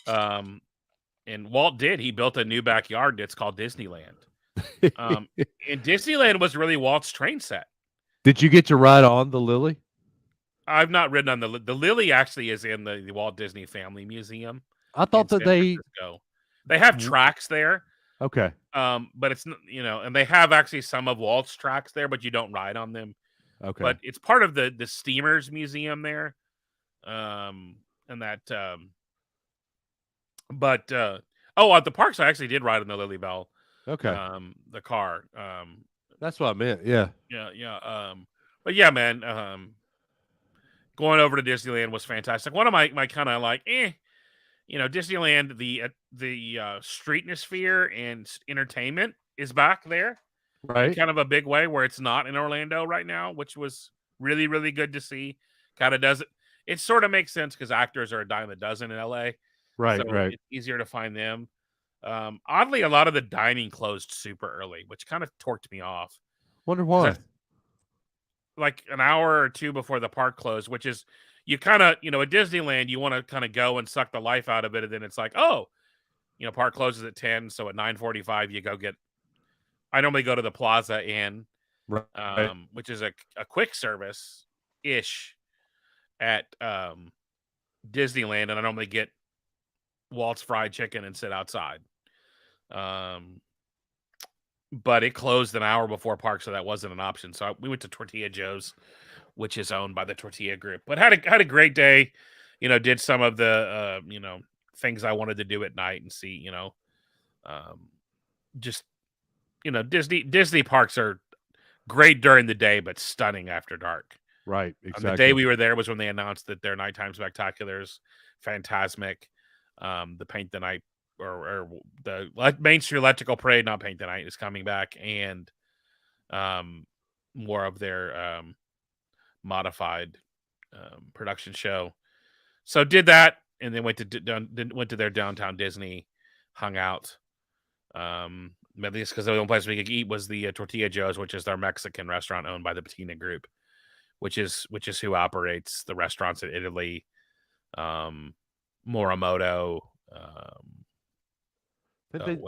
And Walt did. He built a new backyard. It's called Disneyland. And Disneyland was really Walt's train set. Did you get to ride on the Lily? I've not ridden on the Lily. Actually, is in the Walt Disney Family Museum. I thought that they have tracks there. Okay. But it's and they have actually some of Walt's tracks there, but you don't ride on them. Okay. But it's part of the Steamers Museum there. And that but at the parks I actually did ride on the Lily Bell. Okay. The car. That's what I meant. Yeah. Yeah. But yeah, man, going over to Disneyland was fantastic. One of my kind of like, Disneyland, the streetnosphere and entertainment is back there. Right. In kind of a big way where it's not in Orlando right now, which was really, really good to see. Kind of does it. It sort of makes sense because actors are a dime a dozen in LA. Right. So right. it's easier to find them. Oddly, a lot of the dining closed super early, which kind of torqued me off. Wonder why. Like an hour or two before the park closed, which is you kind of, at Disneyland, you want to kind of go and suck the life out of it. And then it's like, park closes at 10. So at 9:45, you go get, I normally go to the Plaza Inn, right. Which is a quick service ish at Disneyland. And I normally get Walt's fried chicken and sit outside. But it closed an hour before park, so that wasn't an option. So we went to Tortilla Joe's, which is owned by the Tortilla Group. But had a great day. Did some of the things I wanted to do at night and see. Disney parks are great during the day, but stunning after dark. Right. Exactly. The day we were there was when they announced that their nighttime spectaculars, Fantasmic, the Paint the Night. Or the Main Street Electrical Parade, not Paint the Night, is coming back, and more of their modified production show. So did that, and then went to their downtown Disney, hung out. At least because the only place we could eat was the Tortilla Joe's, which is their Mexican restaurant owned by the Patina Group, which is who operates the restaurants in Italy, Morimoto.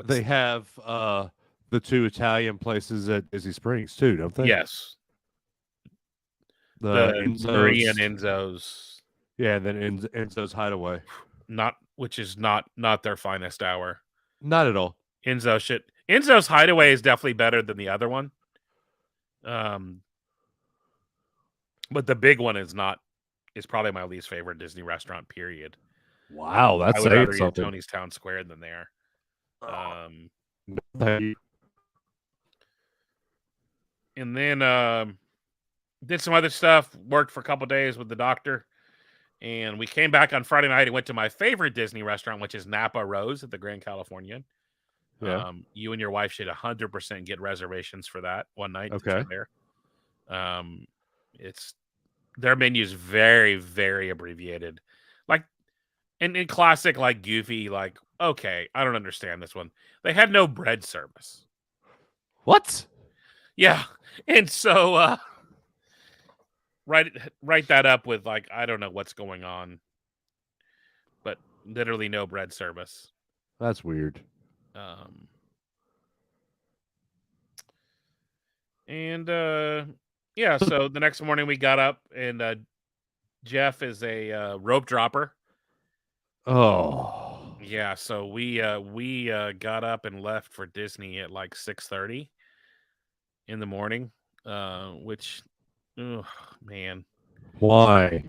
They have the 2 Italian places at Disney Springs too, don't they? Yes. The Marie and Enzo's. Yeah, and then Enzo's Hideaway. Which is not their finest hour. Not at all. Enzo's Hideaway is definitely better than the other one. But the big one is probably my least favorite Disney restaurant, period. Wow, that's I would rather something. eat at Tony's Town Square than there. And then did some other stuff, worked for a couple days with the doctor, and we came back on Friday night and went to my favorite Disney restaurant, which is Napa Rose at the Grand Californian. Yeah. You and your wife should 100% get reservations for that one night. Okay. There. It's their menu is very, very abbreviated, like in classic, like goofy, like, okay, I don't understand this one. They had no bread service. What? Yeah. And so write that up with, like, I don't know what's going on. But literally no bread service. That's weird. Yeah, so the next morning we got up and Jeff is a rope dropper. Oh. Yeah, so we got up and left for Disney at like 6:30 in the morning, which, oh man, why?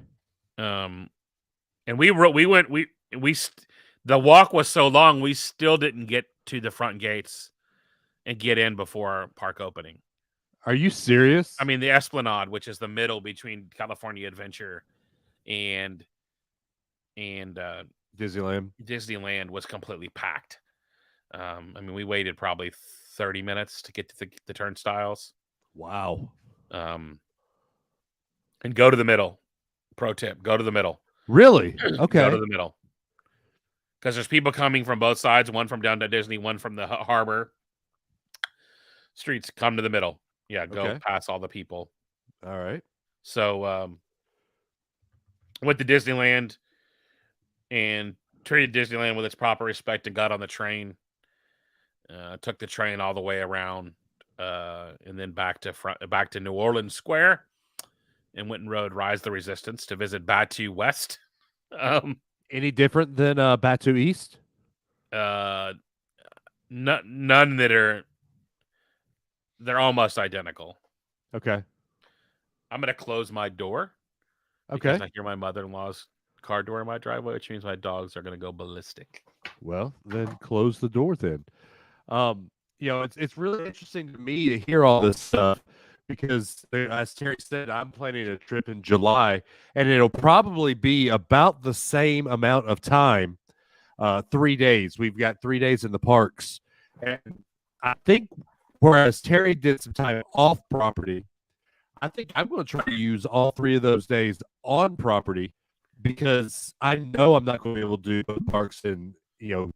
And And the walk was so long, we still didn't get to the front gates and get in before park opening. Are you serious? I mean, the Esplanade, which is the middle between California Adventure and Disneyland. was completely packed. I mean, we waited probably 30 minutes to get to the turnstiles. Wow. And go to the middle. Pro tip: go to the middle. Really? Go Okay. to the middle. Because there's people coming from both sides, one from down to Disney, one from the harbor. Streets, come to the middle. Yeah, go past all the people. All right. So went to Disneyland and treated Disneyland with its proper respect and got on the train. Took the train all the way around and then back to New Orleans Square and went and rode Rise the Resistance to visit Batu West. Any different than Batu East? None that they're almost identical. Okay. I'm gonna close my door. Okay. Because I hear my mother-in-law's car door in my driveway, which means my dogs are gonna go ballistic. Well, then close the door then. It's really interesting to me to hear all this stuff because, as Terry said, I'm planning a trip in July, and it'll probably be about the same amount of time, 3 days. We've got 3 days in the parks, and I think whereas Terry did some time off property, I think I'm going to try to use all 3 of those days on property because I know I'm not going to be able to do both parks and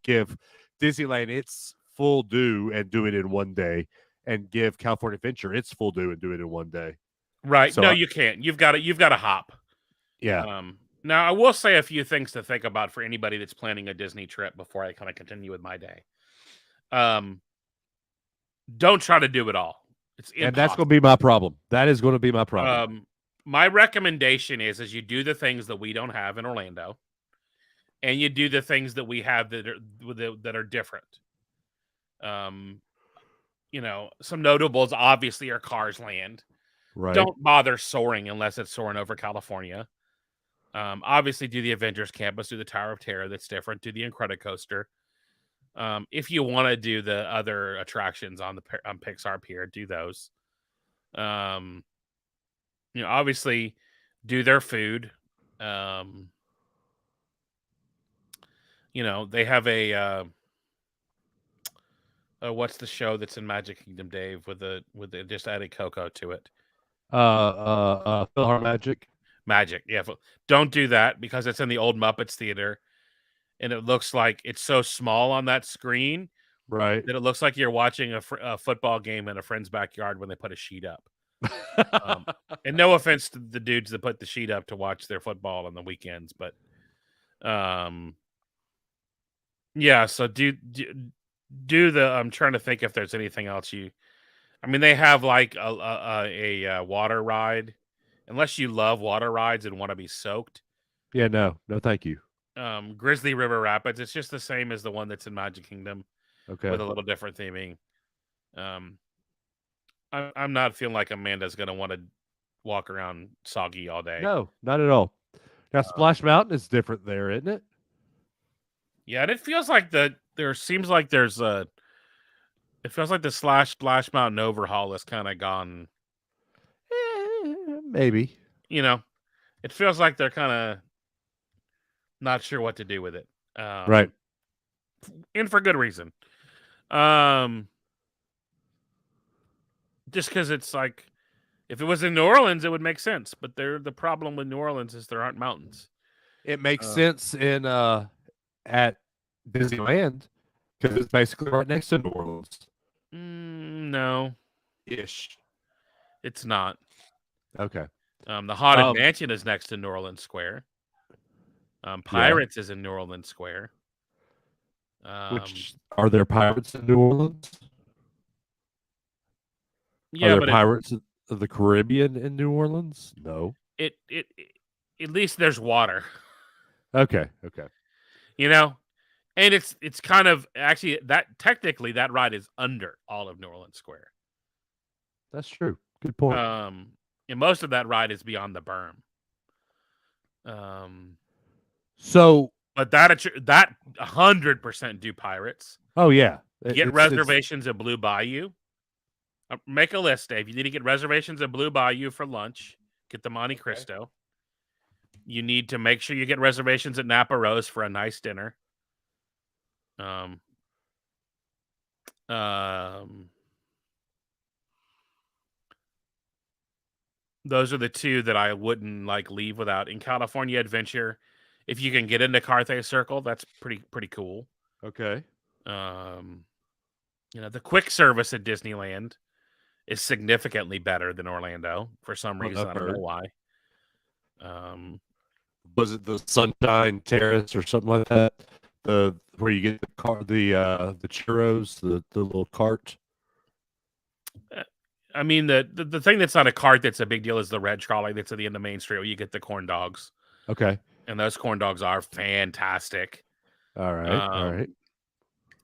give Disneyland its full due and do it in one day, and give California Adventure its full due and do it in one day. Right? So you can't. You've got to hop. Yeah. Now I will say a few things to think about for anybody that's planning a Disney trip before I kind of continue with my day. Don't try to do it all. It's impossible. And that's going to be my problem. That is going to be my problem. My recommendation is you do the things that we don't have in Orlando, and you do the things that we have that are different. Some notables obviously are Cars Land. Right. Don't bother soaring unless it's soaring over California. Obviously, do the Avengers Campus, do the Tower of Terror. That's different. Do the Incredicoaster. If you want to do the other attractions on Pixar Pier, do those. Obviously, do their food. They have a what's the show that's in Magic Kingdom, Dave? With the just added Coco to it. PhilharMagic. Magic, yeah. Don't do that because it's in the old Muppets Theater, and it looks like it's so small on that screen, right? That it looks like you're watching a football game in a friend's backyard when they put a sheet up. And no offense to the dudes that put the sheet up to watch their football on the weekends, but yeah. So do the. I'm trying to think if there's anything else they have like a water ride. Unless you love water rides and want to be soaked. Yeah, no, thank you. Grizzly River Rapids. It's just the same as the one that's in Magic Kingdom. Okay. With a little different theming. I'm not feeling like Amanda's going to want to walk around soggy all day. No, not at all. Now, Splash Mountain is different there, isn't it? Yeah, and it feels like it feels like the Splash Mountain overhaul has kind of gone. Maybe. It feels like they're kind of not sure what to do with it. Right. And for good reason. Just because it's like, if it was in New Orleans, it would make sense. But the problem with New Orleans is there aren't mountains. It makes sense at Disneyland because it's basically right next to New Orleans. No. Ish. It's not. Okay. The Haunted Mansion is next to New Orleans Square. Pirates is in New Orleans Square. Which are there pirates in New Orleans? Yeah, are there pirates of the Caribbean in New Orleans? No. It at least there's water. Okay. And it's kind of actually technically that ride is under all of New Orleans Square. That's true. Good point. And most of that ride is beyond the berm. So, But that 100% do pirates. oh yeah, Get it's reservations at Blue Bayou. Make a list, Dave. You need to get reservations at Blue Bayou for lunch. Get the Monte Cristo. You need to make sure you get reservations at Napa Rose for a nice dinner. Those are the two that I wouldn't leave without. In California Adventure, if you can get into Carthay Circle, that's pretty cool. okay. The quick service at Disneyland is significantly better than Orlando for some reason. I don't know why. Was it the Sunshine Terrace or something like that? Where you get the churros, the little cart. I mean, the thing that's not a cart that's a big deal is the red trolley that's at the end of Main Street where you get the corn dogs. Okay. And those corn dogs are fantastic. All right.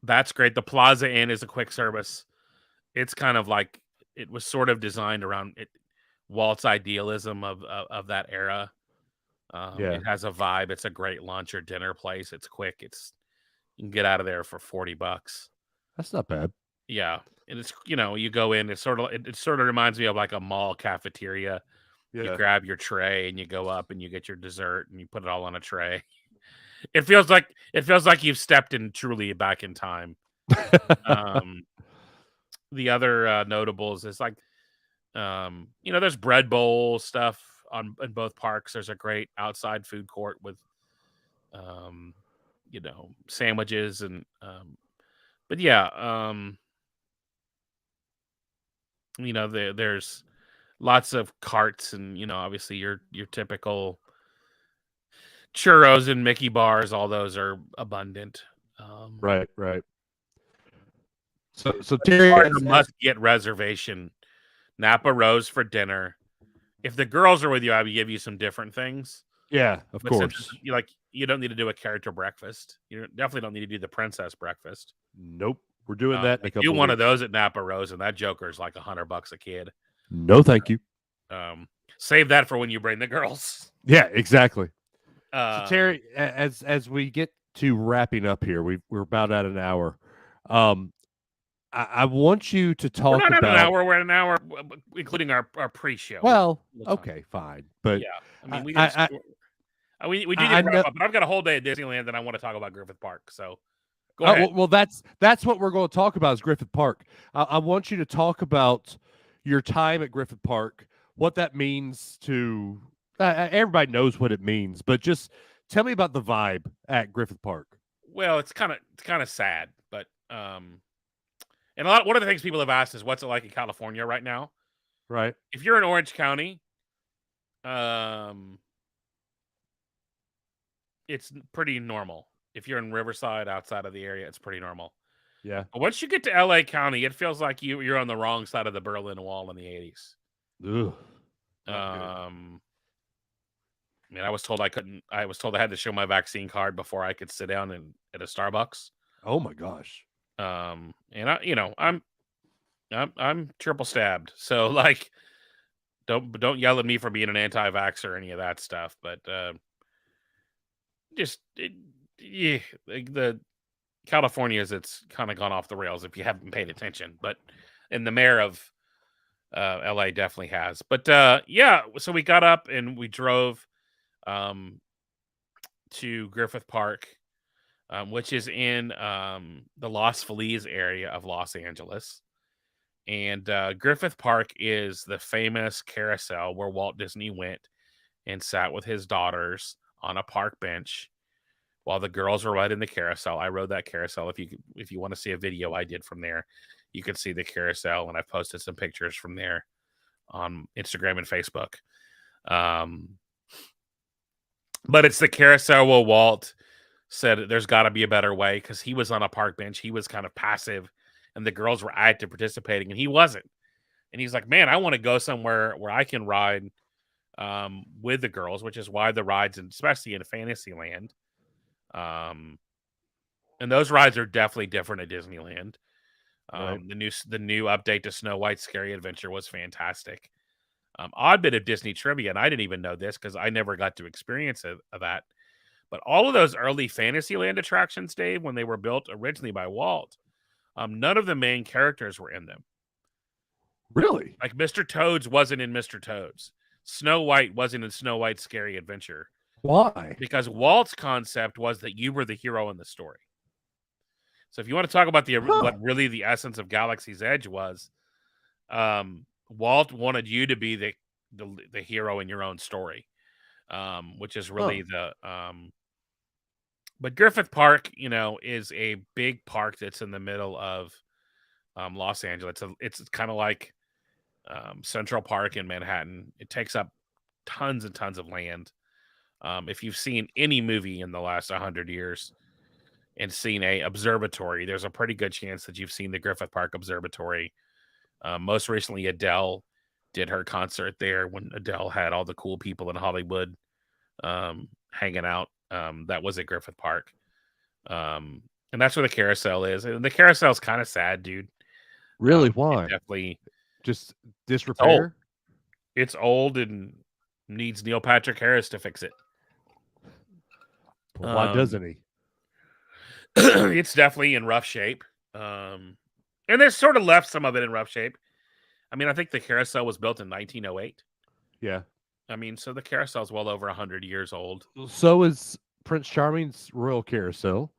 That's great. The Plaza Inn is a quick service. It's kind of like it was sort of designed around Walt's idealism of that era. It has a vibe. It's a great lunch or dinner place. It's quick. You can get out of there for $40. That's not bad. Yeah, and it's you go in. It sort of reminds me of like a mall cafeteria. Yeah. You grab your tray and you go up and you get your dessert and you put it all on a tray. It feels like you've stepped in truly back in time. The other notables is there's bread bowl stuff in both parks. There's a great outside food court with sandwiches and but yeah, there's lots of carts and obviously your typical churros and Mickey bars. All those are abundant. Right. So Terry must get reservation. Napa Rose for dinner. If the girls are with you, I would give you some different things. Yeah, of course. You don't need to do a character breakfast. You definitely don't need to do the princess breakfast. Nope, we're doing that in a couple. Do one of those at Napa Rose, and that joker is like $100 a kid. No, thank you. Save that for when you bring the girls. Yeah, exactly. So Terry, as we get to wrapping up here, we're about at an hour. I want you to talk we're not about an hour. We're at an hour, including our pre-show. Well, okay, fine, but yeah, I mean, we do need to wrap up. But I've got a whole day at Disneyland, and I want to talk about Griffith Park. So, go ahead. Well, that's what we're going to talk about is Griffith Park. I want you to talk about your time at Griffith Park, what that means to everybody knows what it means, but just tell me about the vibe at Griffith Park. Well, it's kind of sad, but and one of the things people have asked is what's it like in California right now? Right. If you're in Orange County, it's pretty normal. If you're in Riverside, outside of the area, it's pretty normal. Yeah. But once you get to LA County, it feels like you're on the wrong side of the Berlin Wall in the 80s. Ugh. I mean, I was told I had to show my vaccine card before I could sit down at a Starbucks. Oh my gosh. And I'm triple stabbed. So don't yell at me for being an anti-vax or any of that stuff. But the California's, it's kind of gone off the rails if you haven't paid attention. And the mayor of LA definitely has. But so we got up and we drove to Griffith Park, which is in the Los Feliz area of Los Angeles. And Griffith Park is the famous carousel where Walt Disney went and sat with his daughters on a park bench while the girls were riding the carousel. I rode that carousel. If you want to see a video I did from there, you can see the carousel, and I've posted some pictures from there on Instagram and Facebook. But it's the carousel where Walt said there's got to be a better way, because he was on a park bench. He was kind of passive, and the girls were active participating, and he wasn't. And he's like, man, I want to go somewhere where I can ride with the girls, which is why the rides, especially in Fantasyland, and those rides are definitely different at Disneyland. Right. The new update to Snow White's Scary Adventure was fantastic. Odd bit of Disney trivia, and I didn't even know this because I never got to experience that. But all of those early Fantasyland attractions, Dave, when they were built originally by Walt, none of the main characters were in them. Really? Like Mr. Toad's wasn't in Mr. Toad's. Snow White wasn't in Snow White's Scary Adventure. Why? Because Walt's concept was that you were the hero in the story. So if you want to talk about what really the essence of Galaxy's Edge was, Walt wanted you to be the hero in your own story, which is really But Griffith Park, is a big park that's in the middle of Los Angeles. It's kind of like Central Park in Manhattan. It takes up tons and tons of land. If you've seen any movie in the last 100 years and seen a observatory, there's a pretty good chance that you've seen the Griffith Park Observatory. Most recently, Adele did her concert there when Adele had all the cool people in Hollywood hanging out. That was at Griffith Park. And that's where the carousel is. And the carousel's kind of sad, dude. Really? Why? Definitely just disrepair. It's old and needs Neil Patrick Harris to fix it. Well, why doesn't he? It's definitely in rough shape. And they sort of left some of it in rough shape. I mean, I think the carousel was built in 1908. Yeah. I mean, so the carousel is well over 100 years old. So is Prince Charming's Royal Carousel,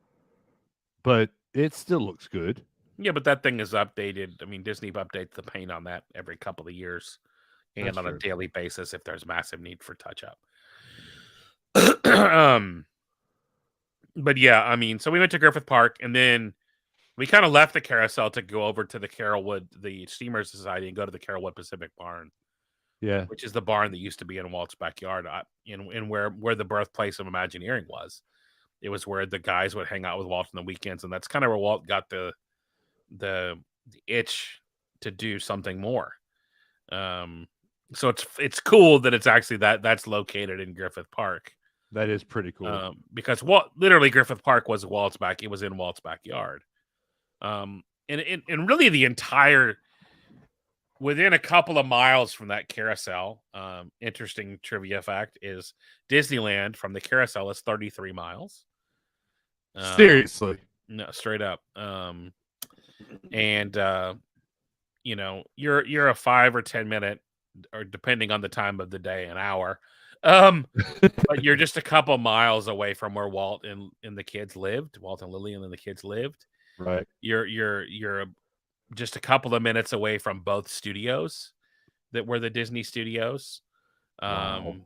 but it still looks good. Yeah, but that thing is updated. I mean, Disney updates the paint on that every couple of years and That's on true. a daily basis if there's massive need for touch-up. But yeah, I mean, so we went to Griffith Park, and then we kind of left the carousel to go over to the Carolwood, the Steamer Society, and go to the Carolwood Pacific Barn. Yeah. Which is the barn that used to be in Walt's backyard, in where the birthplace of Imagineering was. It was where the guys would hang out with Walt on the weekends, and that's kind of where Walt got the itch to do something more. So it's cool that it's actually that's located in Griffith Park. That is pretty cool. Because literally Griffith Park was Walt's it was in Walt's backyard. And really the entire, within a couple of miles from that carousel, interesting trivia fact is Disneyland from the carousel is 33 miles. Seriously? No, straight up. And you're a 5 or 10 minute, or depending on the time of the day, an hour. But you're just a couple miles away from where Walt and the kids lived. Walt and Lillian and the kids lived. Right. You're just a couple of minutes away from both studios that were the Disney studios. Wow.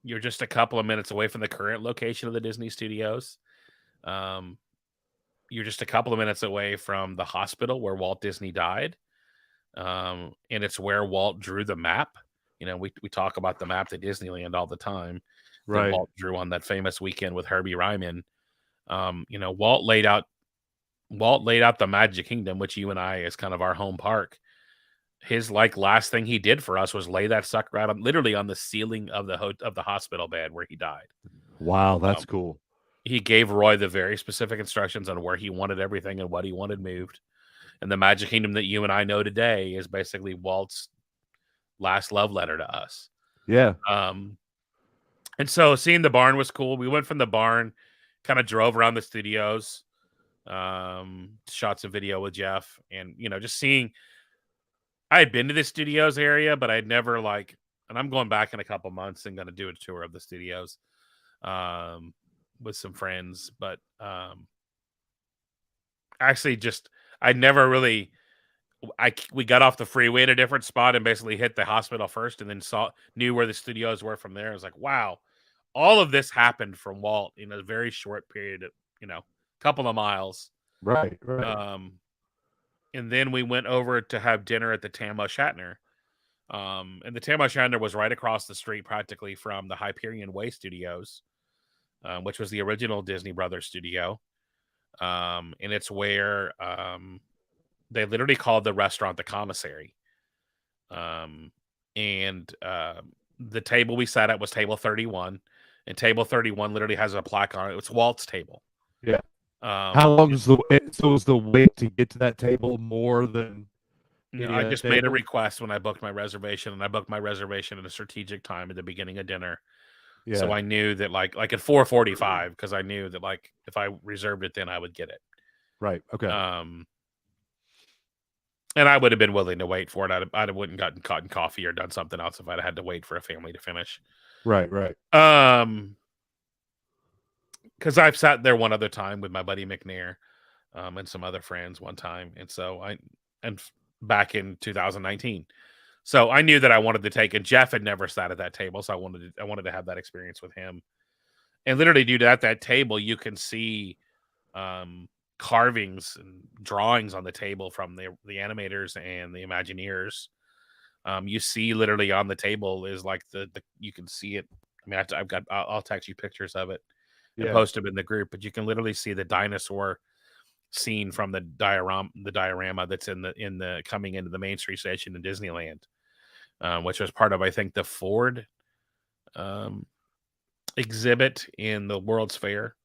You're just a couple of minutes away from the current location of the Disney studios. You're just a couple of minutes away from the hospital where Walt Disney died. And it's where Walt drew the map. We talk about the map to Disneyland all the time. Right. That Walt drew on that famous weekend with Herbie Ryman. Walt laid out the Magic Kingdom, which you and I is kind of our home park. His last thing he did for us was lay that sucker out literally on the ceiling of the hospital bed where he died. Wow, that's cool. He gave Roy the very specific instructions on where he wanted everything and what he wanted moved. And the Magic Kingdom that you and I know today is basically Walt's last love letter to us. Yeah. And so seeing the barn was cool. We went from the barn, kind of drove around the studios, shot some video with Jeff, and just seeing. I had been to the studios area, but I'd never and I'm going back in a couple months and going to do a tour of the studios with some friends. But actually, I never really. We got off the freeway at a different spot and basically hit the hospital first, and then knew where the studios were from there. I was like, wow, all of this happened from Walt in a very short period of, couple of miles. Right. And then we went over to have dinner at the Tam O'Shanter. And the Tam O'Shanter was right across the street practically from the Hyperion Way Studios, which was the original Disney Brothers studio. And it's where they literally called the restaurant the Commissary. And the table we sat at was table 31. And table 31 literally has a plaque on it. It's Walt's table. Yeah. How long is the wait? So was the wait to get to that table more than? I just made a request when I booked my reservation, and I booked my reservation at a strategic time at the beginning of dinner. Yeah. So I knew that like at 4:45, because I knew that like if I reserved it, then I would get it. Right. Okay. And I would have been willing to wait for it. I'd have wouldn't gotten caught in coffee or done something else if I'd had to wait for a family to finish. Right. Right. Because I've sat there one other time with my buddy McNair, and some other friends one time, and so back in 2019. So I knew that I wanted to take, and Jeff had never sat at that table, so I wanted to have that experience with him. And literally, dude, at that table, you can see carvings and drawings on the table from the animators and the Imagineers. You see literally on the table is like the you can see it. I mean, I'll text you pictures of it and post them in the group, but you can literally see the dinosaur scene from the diorama that's in the coming into the Main Street station in Disneyland, which was part of, I think, the Ford exhibit in the World's Fair.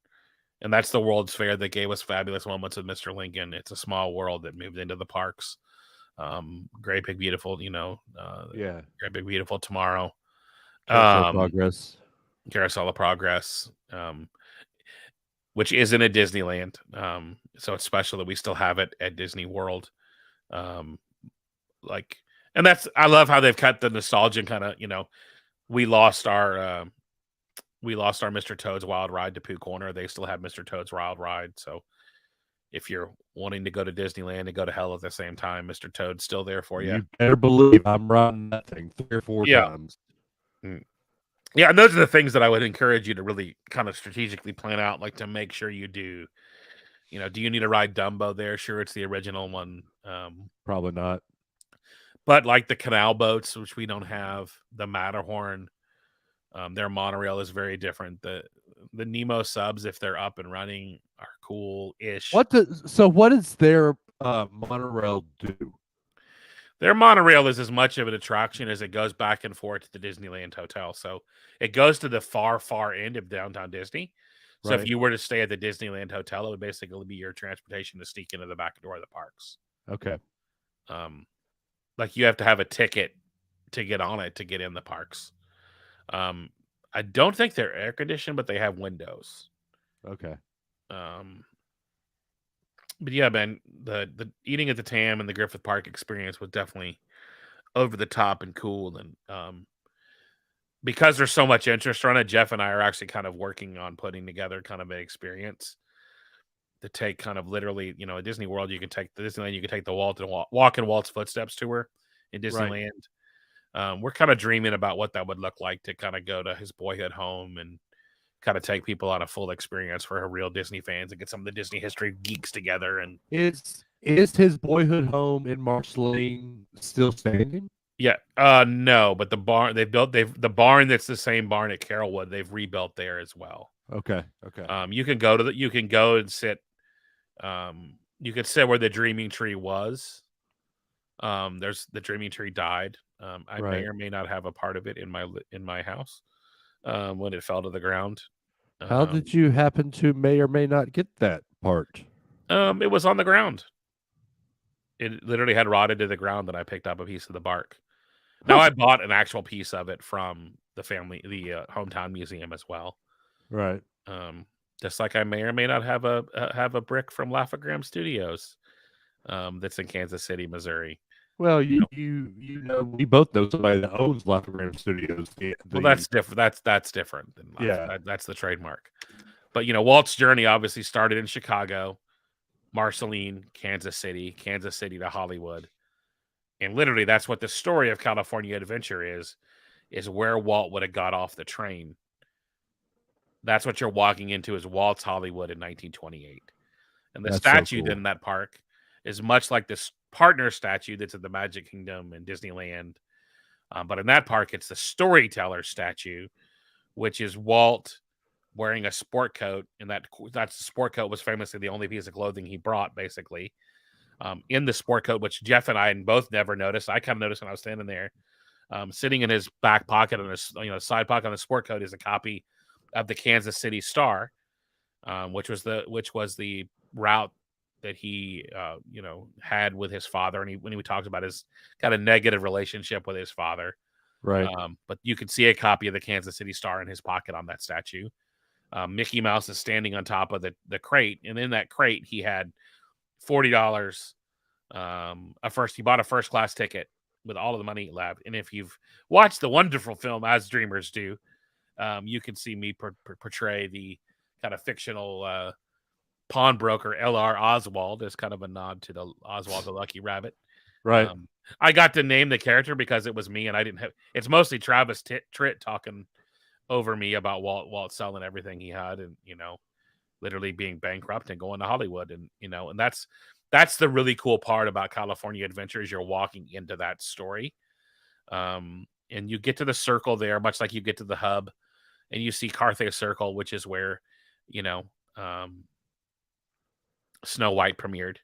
And that's the World's Fair that gave us Fabulous Moments with Mr. Lincoln. It's a small world that moved into the parks. Great Big Beautiful, Great Big Beautiful Tomorrow. Carousel of Progress. Carousel of Progress, which isn't at Disneyland. So it's special that we still have it at Disney World. And I love how they've cut the nostalgia kind of, we lost our Mr. Toad's Wild Ride to Pooh Corner. They still have Mr. Toad's Wild Ride. So if you're wanting to go to Disneyland and go to hell at the same time, Mr. Toad's still there for you. You better believe I'm riding that thing 3 or 4 times. Yeah, and those are the things that I would encourage you to really kind of strategically plan out, like to make sure you do. Do you need to ride Dumbo there? Sure, it's the original one. Probably not. But like the canal boats, which we don't have, the Matterhorn, their monorail is very different. The Nemo subs, if they're up and running, are cool-ish. What does their monorail do? Their monorail is as much of an attraction as it goes back and forth to the Disneyland Hotel. So it goes to the far, far end of downtown Disney. So if you were to stay at the Disneyland Hotel, it would basically be your transportation to sneak into the back door of the parks. Okay. Like you have to have a ticket to get on it to get in the parks. I don't think they're air conditioned, but they have windows. Okay. But yeah, man, the eating at the Tam and the Griffith Park experience was definitely over the top and cool. And because there's so much interest on it, Jeff and I are actually kind of working on putting together kind of an experience to take kind of literally, at Disney World, you can take the Disneyland, you can take the Walk in Walt's Footsteps tour in Disneyland. Right. We're kind of dreaming about what that would look like to kind of go to his boyhood home and kind of take people on a full experience for real Disney fans and get some of the Disney history geeks together. And is his boyhood home in Marceline still standing? Yeah. No, but the barn the barn that's the same barn at Carrollwood, they've rebuilt there as well. Okay. You can go and sit. You can sit where the Dreaming Tree was. There's the Dreaming Tree died. I may or may not have a part of it in my house when it fell to the ground. How did you happen to may or may not get that part? It was on the ground. It literally had rotted to the ground, and I picked up a piece of the bark. Now I bought an actual piece of it from the hometown museum as well. Right. Just like I may or may not have a brick from Laugh-O-Gram Studios that's in Kansas City, Missouri. Well, we both know somebody that owns Laugh-O-Gram Studios. Well, that's different. That's different than that's the trademark. But Walt's journey obviously started in Chicago, Marceline, Kansas City to Hollywood, and literally that's what the story of California Adventure is where Walt would have got off the train. That's what you're walking into is Walt's Hollywood in 1928, and the statue in that park is much like this partner statue that's at the Magic Kingdom and Disneyland. But in that park, it's the storyteller statue, which is Walt wearing a sport coat. And that sport coat was famously the only piece of clothing he brought, basically. In the sport coat, which Jeff and I both never noticed. I kind of noticed when I was standing there. Sitting in his back pocket on his side pocket on the sport coat is a copy of the Kansas City Star, which was the route that he had with his father, and when he talks about his kind of negative relationship with his father, Right. But you can see a copy of the Kansas City Star in his pocket on that statue. Mickey Mouse is standing on top of the crate, and in that crate he had $40. He bought a first class ticket with all of the money he left. And if you've watched the wonderful film As Dreamers Do, you can see me portray the kind of fictional pawnbroker L.R. Oswald as kind of a nod to the Oswald the Lucky Rabbit. Right. I got to name the character because it was me, and I didn't have. It's mostly Travis Tritt talking over me about Walt selling everything he had, and literally being bankrupt and going to Hollywood, and and that's the really cool part about California Adventure is you're walking into that story, and you get to the circle there, much like you get to the hub, and you see Carthay Circle, which is where Snow White premiered.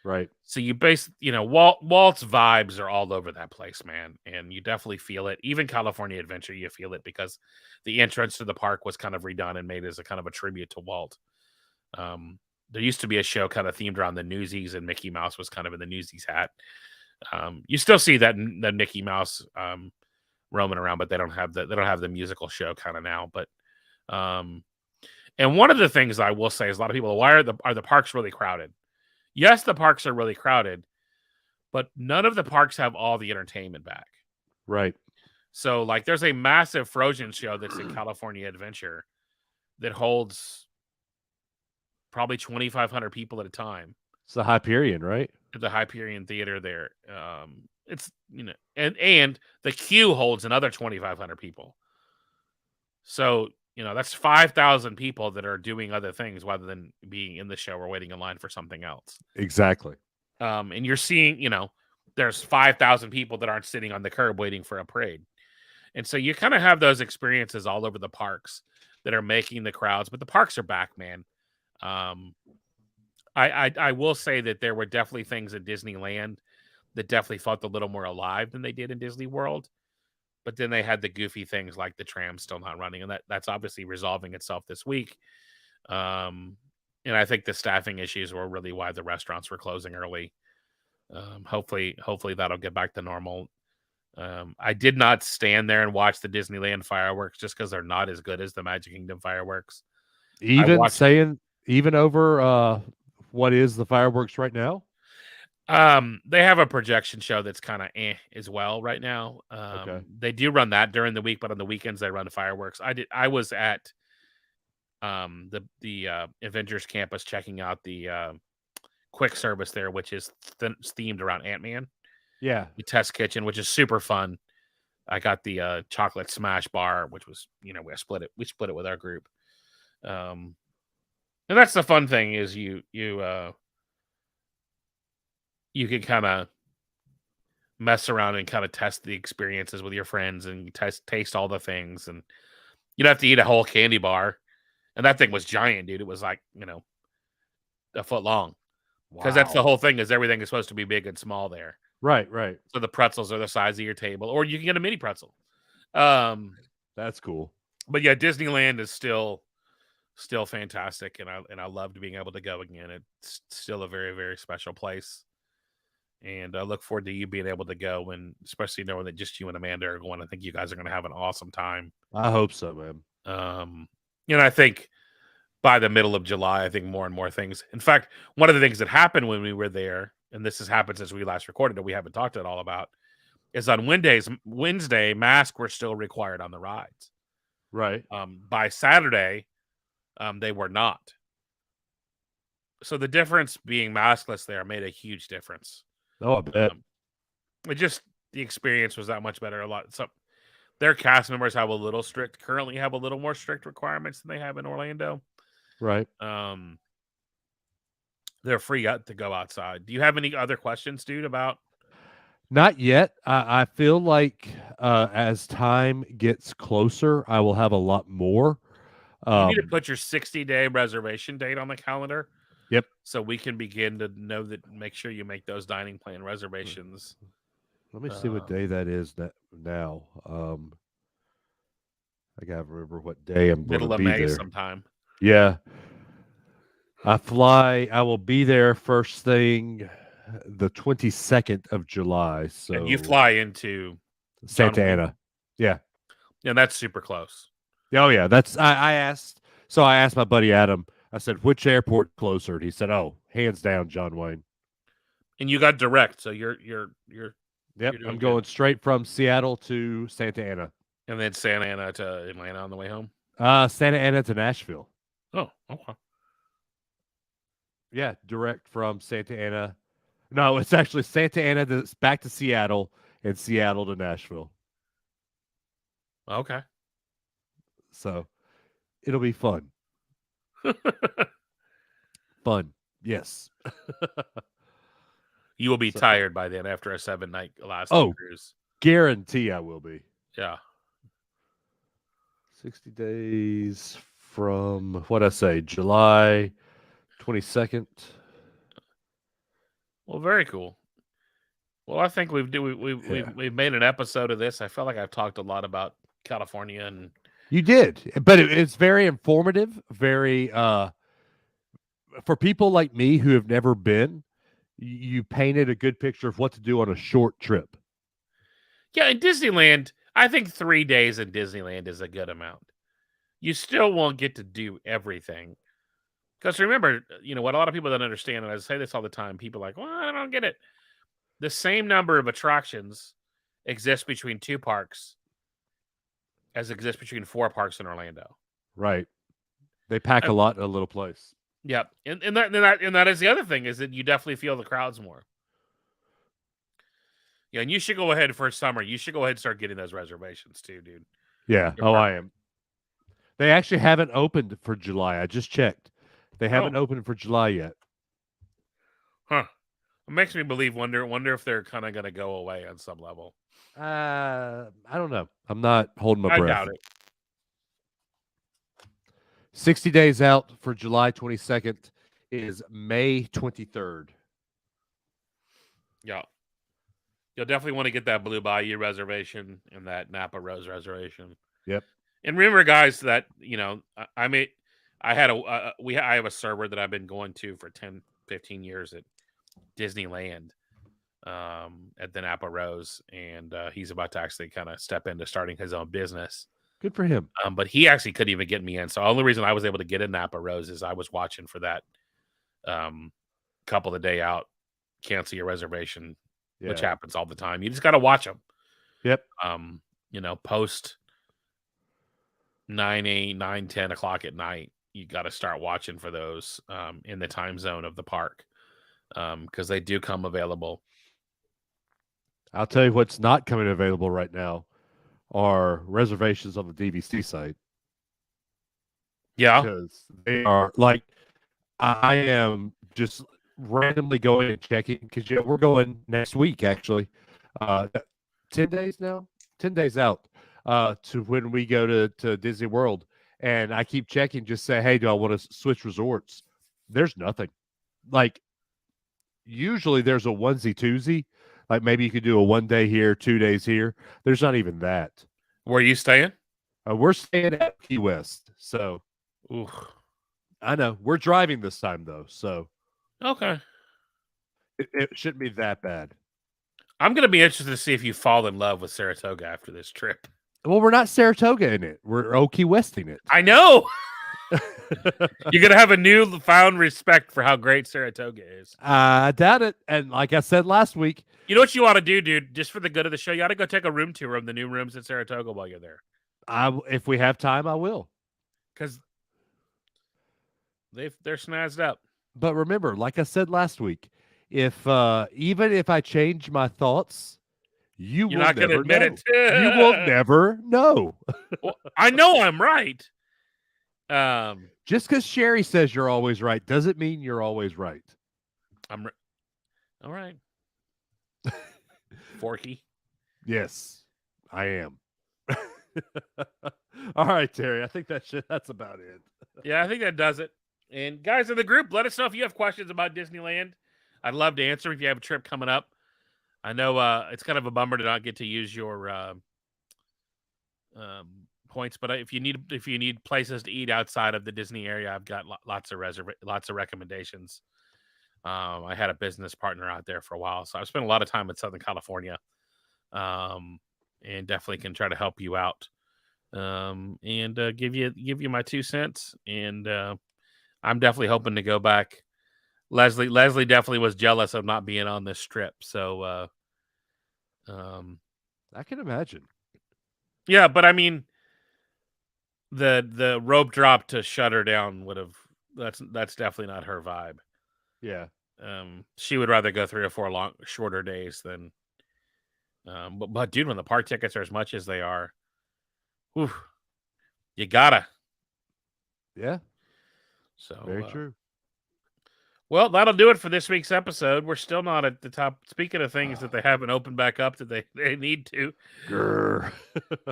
Right. So you Walt's vibes are all over that place, man. And you definitely feel it. Even California Adventure, you feel it because the entrance to the park was kind of redone and made as a kind of a tribute to Walt. There used to be a show kind of themed around the Newsies, and Mickey Mouse was kind of in the Newsies hat. You still see that the Mickey Mouse roaming around, but they don't have the musical show kind of now. But and one of the things I will say is a lot of people, why are the parks really crowded? Yes, the parks are really crowded, but none of the parks have all the entertainment back. Right. So, like, there's a massive Frozen show that's in California Adventure that holds probably 2,500 people at a time. It's the Hyperion, right? At the Hyperion Theater there. It's, and the queue holds another 2,500 people. So, that's 5,000 people that are doing other things rather than being in the show or waiting in line for something else. Exactly. And you're seeing, there's 5,000 people that aren't sitting on the curb waiting for a parade. And so you kind of have those experiences all over the parks that are making the crowds, but the parks are back, man. I will say that there were definitely things at Disneyland that definitely felt a little more alive than they did in Disney World. But then they had the goofy things like the tram still not running, and that's obviously resolving itself this week. And I think the staffing issues were really why the restaurants were closing early. Hopefully that'll get back to normal. I did not stand there and watch the Disneyland fireworks just because they're not as good as the Magic Kingdom fireworks. Even over what is the fireworks right now? They have a projection show that's kind of as well right now. Okay. They do run that during the week, but on the weekends they run fireworks. I was at the Avengers campus checking out the quick service there, which is themed around Ant-Man. Yeah. The test kitchen, which is super fun. I got the chocolate smash bar, which was, we split it with our group. And that's the fun thing is you can kind of mess around and kind of test the experiences with your friends and taste all the things. And you'd have to eat a whole candy bar. And that thing was giant, dude. It was like, a foot long. Because that's the whole thing is everything is supposed to be big and small there. Right, right. So the pretzels are the size of your table. Or you can get a mini pretzel. That's cool. But yeah, Disneyland is still fantastic. And I loved being able to go again. It's still a very, very special place. And I look forward to you being able to go, and especially knowing that just you and Amanda are going. I think you guys are going to have an awesome time. I hope so, man. I think by the middle of July, I think more and more things. In fact, one of the things that happened when we were there, and this has happened since we last recorded it, we haven't talked at all about, is on Wednesday, masks were still required on the rides. Right. By Saturday, they were not. So the difference being maskless there made a huge difference. Oh, I bet. The experience was that much better. So their cast members currently have a little more strict requirements than they have in Orlando. Right. They're free to go outside. Do you have any other questions, dude, about? Not yet. I feel like as time gets closer, I will have a lot more. You need to put your 60-day reservation date on the calendar. Yep. So we can begin to make sure you make those dining plan reservations. Let me see what day that is now. I gotta remember what day I'm going to be there. Middle of May sometime. Yeah. I will be there first thing the 22nd of July. So and you fly into Santa Ana. Yeah. And that's super close. Oh yeah. That's I asked. So I asked my buddy Adam. I said, "Which airport closer?" And he said, "Oh, hands down, John Wayne." And you got direct, so you're Yep. doing I'm good. going straight from Seattle to Santa Ana. And then Santa Ana to Atlanta on the way home. Santa Ana to Nashville. Oh, okay. Yeah, direct from Santa Ana. No, it's actually Santa Ana back to Seattle and Seattle to Nashville. Okay. So it'll be fun. Fun. Yes. You will be So- tired by then after a 7-night Alaska Oh. cruise. Guarantee I will be. Yeah. 60 days from what I say, July 22nd. Well, very cool. Well, I think we've made an episode of this. I felt like I've talked a lot about California, and You did, but it's very informative. Very for people like me who have never been. You painted a good picture of what to do on a short trip. yeah, in Disneyland, I think 3 days in Disneyland is a good amount. You still won't get to do everything. Because remember, what a lot of people don't understand, and I say this all the time, people are like, well, I don't get it. The same number of attractions exist between 2 parks as exists between 4 parks in Orlando. Right. They pack a lot in a little place. Yep. And that is the other thing, is that you definitely feel the crowds more. Yeah, and you should go ahead for summer. You should go ahead and start getting those reservations too, dude. Yeah. You're I am. They actually haven't opened for July. I just checked. They haven't opened for July yet. Huh. It makes me wonder if they're kind of going to go away on some level. I don't know. I'm not holding my breath. I doubt it. 60 days out for July 22nd is May 23rd. Yeah. You'll definitely want to get that Blue Bayou reservation and that Napa Rose reservation. Yep. And remember, guys, that I have a server that I've been going to for 10, 15 years at Disneyland, at the Napa Rose, and he's about to actually kind of step into starting his own business. Good for him. But he actually couldn't even get me in. So the only reason I was able to get in Napa Rose is I was watching for that couple of day out, cancel your reservation, which happens all the time. You just got to watch them. Yep. Post 9, 10 o'clock at night, you got to start watching for those in the time zone of the park, because they do come available. I'll tell you what's not coming available right now are reservations on the DVC site. Yeah. Because they are like, I am just randomly going and checking because we're going next week actually. 10 days now, 10 days out to when we go to Disney World, and I keep checking, just say, hey, do I want to switch resorts? There's nothing. Like usually there's a onesie twosie, like maybe you could do a 1 day here, 2 days here. There's not even that. Where are you staying? We're staying at Key West, so Ooh. I know we're driving this time though, so Okay. it shouldn't be that bad. I'm gonna be interested to see if you fall in love with Saratoga after this trip. Well, we're not Saratoga in it. We're Key Westing it. I know. You're gonna have a newfound respect for how great Saratoga is. I doubt it. And like I said last week, you know what you ought to do, dude? Just for the good of the show, you ought to go take a room tour of the new rooms at Saratoga while you're there. If we have time, I will. Because they're snazzed up. But remember, like I said last week, if even if I change my thoughts, you're not going to admit it. You will never know. Well, I know I'm right. Just because Sherry says you're always right doesn't mean you're always right. All right. Forky. Yes, I am. All right, Terry. I think that's about it. Yeah, I think that does it. And guys in the group, let us know if you have questions about Disneyland. I'd love to answer if you have a trip coming up. I know it's kind of a bummer to not get to use your points, but if you need places to eat outside of the Disney area, I've got lots of recommendations. I had a business partner out there for a while, so I've spent a lot of time in Southern California. and definitely can try to help you out. And give you my 2 cents. And I'm definitely hoping to go back. Leslie definitely was jealous of not being on this strip. So I can imagine. yeah, but I mean, the rope drop to shut her down would have that's definitely not her vibe. Yeah. She would rather go 3 or 4 shorter days than. But dude, when the park tickets are as much as they are, whew, you gotta. Yeah. So Very true. Well, that'll do it for this week's episode. We're still not at the top. Speaking of things that they haven't opened back up that they need to, Grr.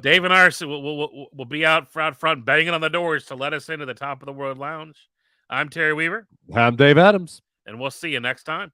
Dave and I will be out front banging on the doors to let us into the Top of the World Lounge. I'm Terry Weaver. I'm Dave Adams. And we'll see you next time.